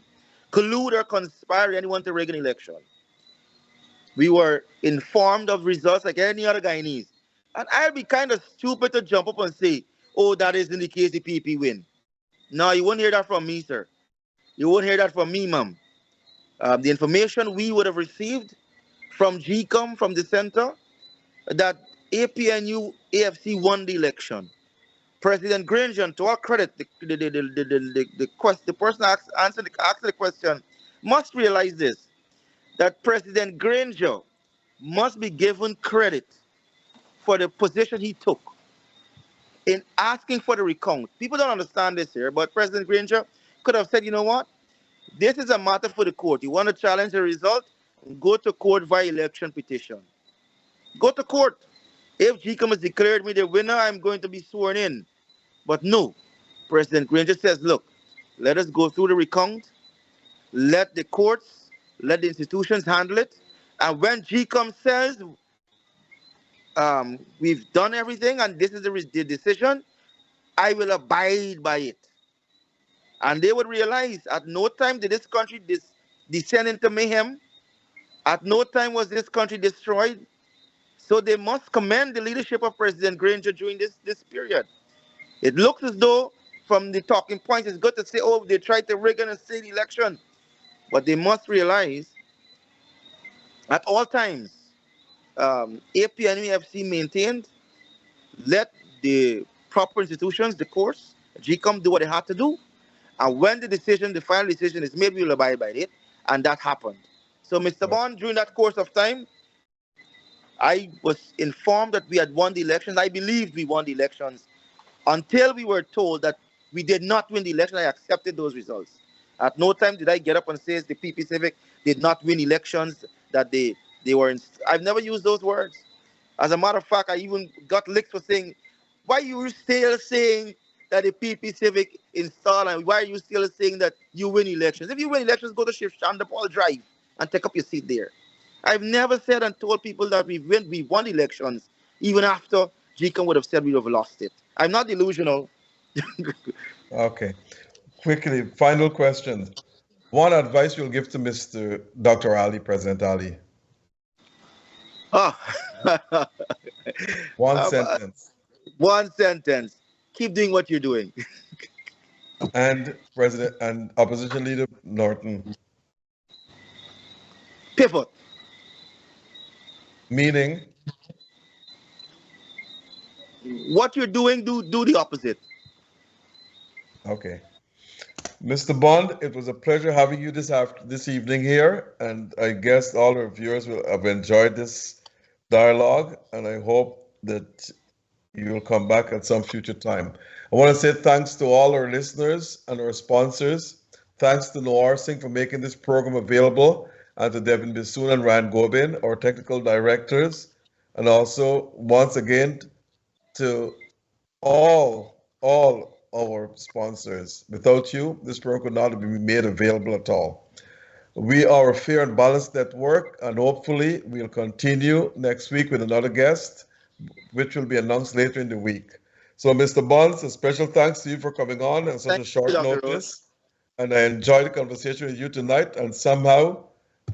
collude or conspire anyone to rig an election. We were informed of results like any other Guyanese. And I'd be kind of stupid to jump up and say, oh, that isn't the case, the PP win. No, you won't hear that from me, sir. You won't hear that from me, ma'am. The information we would have received from GCOM, from the center, that APNU AFC won the election. President Granger, to our credit, the person asking the question must realize this, that President Granger must be given credit for the position he took in asking for the recount. People don't understand this here, but President Granger could have said, you know what? This is a matter for the court. You want to challenge the result? Go to court via election petition. Go to court. If GCOM has declared me the winner, I'm going to be sworn in. But no, President Granger says, look, let us go through the recount. Let the courts, let the institutions handle it. And when GCOM says, we've done everything and this is the decision, I will abide by it. And they would realize at no time did this country descend into mayhem. At no time was this country destroyed. So they must commend the leadership of President Granger during this period. It looks as though from the talking points, it's good to say, oh, they tried to rig and steal the election. But they must realize at all times, APNUFC maintained, let the proper institutions, the courts, GCOM do what they had to do. And when the final decision is made, we will abide by it. And that happened. So, Mr. Bond, during that course of time, I was informed that we had won the elections. I believed we won the elections. Until we were told that we did not win the election, I accepted those results. At no time did I get up and say the PP Civic did not win elections, that they were in. I've never used those words. As a matter of fact, I even got licked for saying, why are you still saying that the PP Civic installed, and why are you still saying that you win elections? If you win elections, go to Shandapal Drive and take up your seat there. I've never said and told people that we won elections, even after GCOM would have said we would have lost it. I'm not delusional.
Okay. Quickly, final question. One advice you'll give to Mr. Dr. Ali, President Ali.
Oh.
One sentence.
One sentence. Keep doing what you're doing.
And President and Opposition Leader Norton.
Pivot.
Meaning?
What you're doing, do the opposite.
Okay. Mr. Bond, it was a pleasure having you this evening here, and I guess all our viewers will have enjoyed this dialogue, and I hope that You will come back at some future time. I want to say thanks to all our listeners and our sponsors. Thanks to Noir Singh for making this program available, and to Devin Bissoon and Ryan Gobin, our technical directors, and also once again to all our sponsors. Without you, this program could not have been made available at all. We are a fair and balanced network, and hopefully we'll continue next week with another guest, which will be announced later in the week. So, Mr. Bonds, a special thanks to you for coming on at such
Thank
a
you,
short
Dr. Rose.
notice. And I enjoyed the conversation with you tonight. And somehow,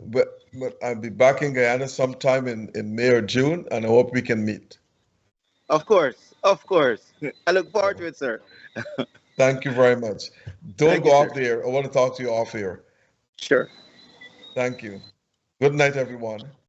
but I'll be back in Guyana sometime in May or June, and I hope we can meet.
Of course, of course. I look forward to it, sir.
Thank you very much. Don't
Thank
go
you,
off
sir.
the air. I want to talk to you off air.
Sure.
Thank you. Good night, everyone.